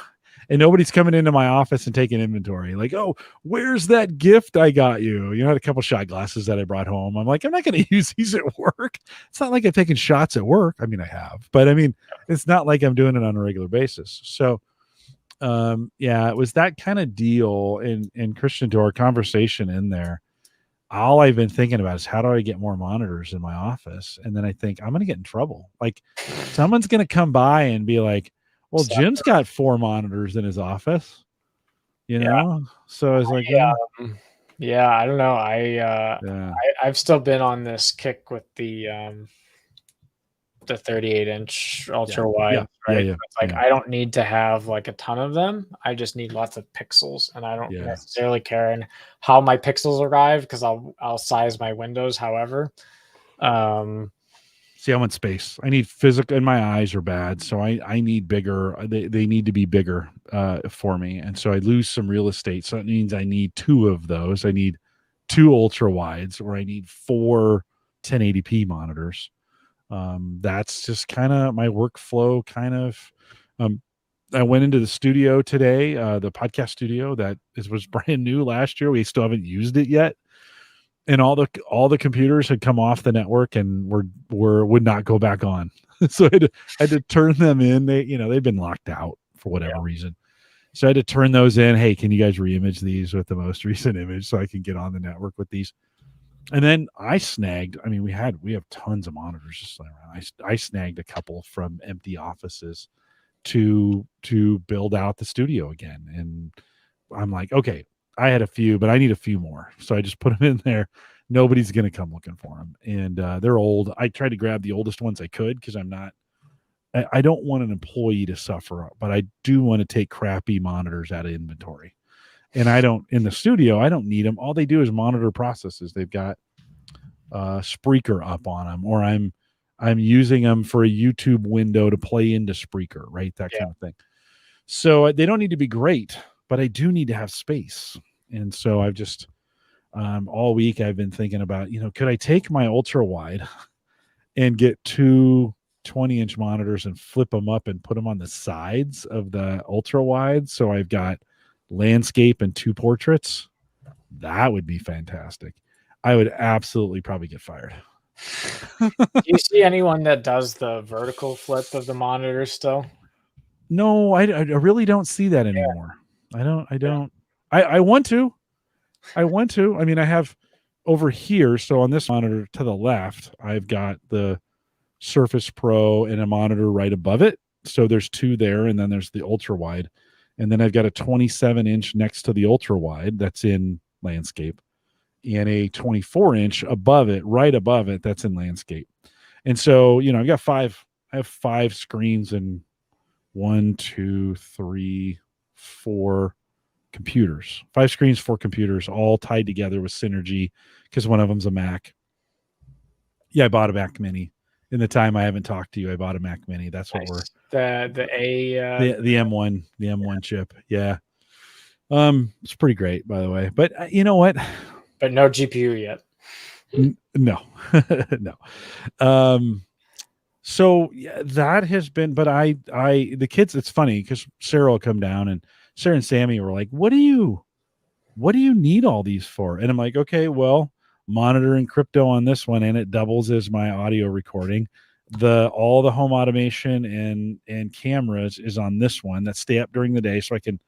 and nobody's coming into my office and taking inventory. Like, oh, where's that gift I got you? You know, I had a couple shot glasses that I brought home. I'm like, I'm not going to use these at work. It's not like I'm taking shots at work. I mean, I have, but I mean, it's not like I'm doing it on a regular basis. So, yeah, it was that kind of deal. And Christian, to our conversation in there, all I've been thinking about is how do I get more monitors in my office? And then I think I'm going to get in trouble. Like someone's going to come by and be like, well, Jim's got 4 monitors in his office, you know? So I was like, yeah, I don't know. I've still been on this kick with the 38-inch ultra wide, right? Yeah. It's like I don't need to have like a ton of them. I just need lots of pixels, and I don't necessarily care in how my pixels arrive because I'll size my windows however. See, I want space. I need physical, and my eyes are bad, so I need bigger. They need to be bigger for me, and so I lose some real estate. So that means I need 2 of those. I need 2 ultra wides, or I need 4 1080p monitors. That's just kind of my workflow. I went into the studio today, the podcast studio that was brand new last year. We still haven't used it yet. And all the computers had come off the network and would not go back on. So I had to turn them in. They've been locked out for whatever reason. So I had to turn those in. Hey, can you guys reimage these with the most recent image so I can get on the network with these? And then I snagged, I mean, we have tons of monitors just laying around. I snagged a couple from empty offices to build out the studio again. And I'm like, okay, I had a few, but I need a few more. So I just put them in there. Nobody's going to come looking for them. And they're old. I tried to grab the oldest ones I could because I don't want an employee to suffer, but I do want to take crappy monitors out of inventory. And in the studio, I don't need them. All they do is monitor processes. They've got Spreaker up on them, or I'm using them for a YouTube window to play into Spreaker, right? That kind of thing. So they don't need to be great, but I do need to have space. And so I've just all week I've been thinking about, could I take my ultra wide and get 2 20-inch monitors and flip them up and put them on the sides of the ultra wide, so I've got landscape and 2 portraits? That would be fantastic. I would absolutely probably get fired. Do you see anyone that does the vertical flip of the monitor still? No, I really don't see that anymore. I don't. I want to. I mean, I have over here. So on this monitor to the left, I've got the Surface Pro and a monitor right above it. So there's 2 there, and then there's the ultra wide. And then I've got a 27-inch next to the ultra wide that's in landscape, and a 24-inch above it, right above it, that's in landscape. And so, I've got 5. I have 5 screens and 1, 2, 3, 4 computers. 5 screens, 4 computers, all tied together with Synergy because one of them's a Mac. Yeah, I bought a Mac Mini. In the time I haven't talked to you, I bought a Mac Mini. That's what we're the M1 chip. Yeah. It's pretty great, by the way. But you know what? But no GPU yet. No. No. So yeah, that has been, but the kids, it's funny because Sarah will come down, and Sarah and Sammy were like, what do you need all these for? And I'm like, okay, well, monitor and crypto on this one, and it doubles as my audio recording. All the home automation and cameras is on this one that stay up during the day, so I can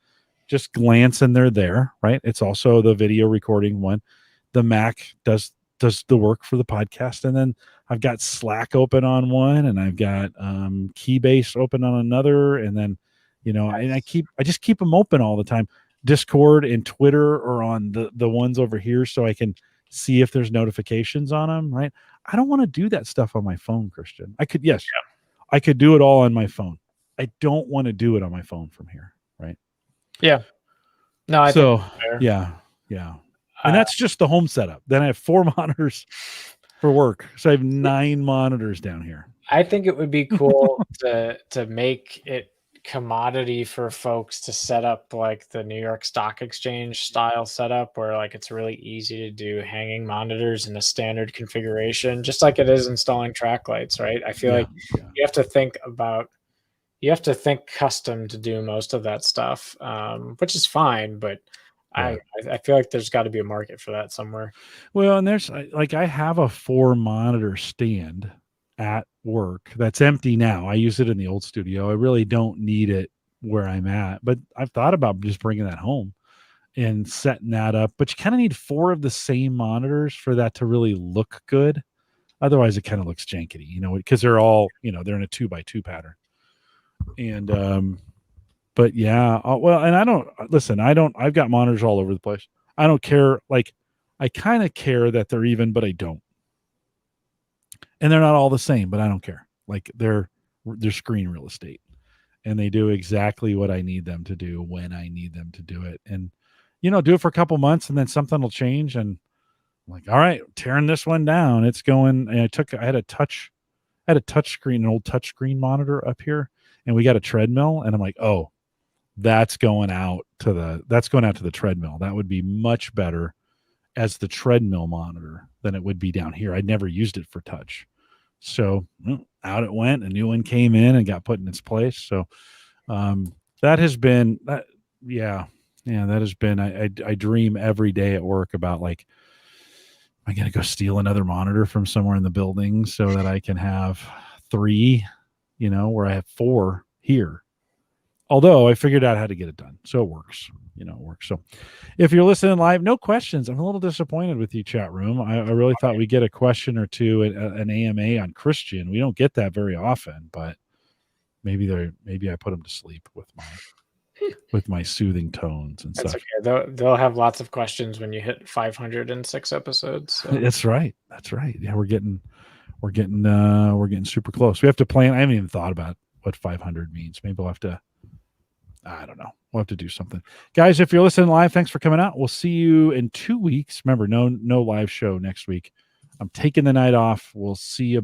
just glance and they're there, right? It's also the video recording one. The Mac does the work for the podcast, and then I've got Slack open on one, and I've got Keybase open on another, and then and I just keep them open all the time. Discord and Twitter are on the ones over here, so I can see if there's notifications on them, right? I don't want to do that stuff on my phone, Christian. I could do it all on my phone. I don't want to do it on my phone from here, right? Yeah. No, I think that's fair. Yeah. And that's just the home setup. Then I have 4 monitors for work. So I have 9 monitors down here. I think it would be cool to make it commodity for folks to set up like the New York Stock Exchange style setup, where like it's really easy to do hanging monitors in a standard configuration, just like it is installing track lights, right? I feel like you have to think about you have to think custom to do most of that stuff, which is fine, but Yeah. I feel like there's got to be a market for that somewhere. Well, and there's like I have a 4-monitor stand at work that's empty now. I use it in the old studio. I really don't need it where I'm at, but I've thought about just bringing that home and setting that up. But you kind of need 4 of the same monitors for that to really look good. Otherwise, it kind of looks jankety, you know, because they're all, you know, they're in a 2x2 pattern. And but yeah, well, and I don't listen. I've got monitors all over the place. I don't care. Like, I kind of care that they're even, but I don't. And they're not all the same, but I don't care. Like, they're screen real estate, and they do exactly what I need them to do when I need them to do it. And you know, do it for a couple months, and then something will change. And I'm like, all right, tearing this one down. It's going. And I had a touch screen, an old touch screen monitor up here, and we got a treadmill, and I'm like, oh, that's going out to the treadmill. That would be much better as the treadmill monitor than it would be down here. I'd never used it for touch. So out it went. A new one came in and got put in its place. So that has been that. Yeah. That has been, I dream every day at work about, like, am I going to go steal another monitor from somewhere in the building so that I can have 3, you know, where I have 4 here. Although I figured out how to get it done. So it works, you know, it works. So if you're listening live, no questions. I'm a little disappointed with you, chat room. I really thought we'd get a question or two at an AMA on Christian. We don't get that very often, but maybe I put them to sleep with my soothing tones and stuff. Okay. They'll have lots of questions when you hit 506 episodes. So. That's right. Yeah, we're getting super close. We have to plan. I haven't even thought about what 500 means. Maybe we'll have to, I don't know. We'll have to do something. Guys, if you're listening live, thanks for coming out. We'll see you in 2 weeks. Remember, no live show next week. I'm taking the night off. We'll see you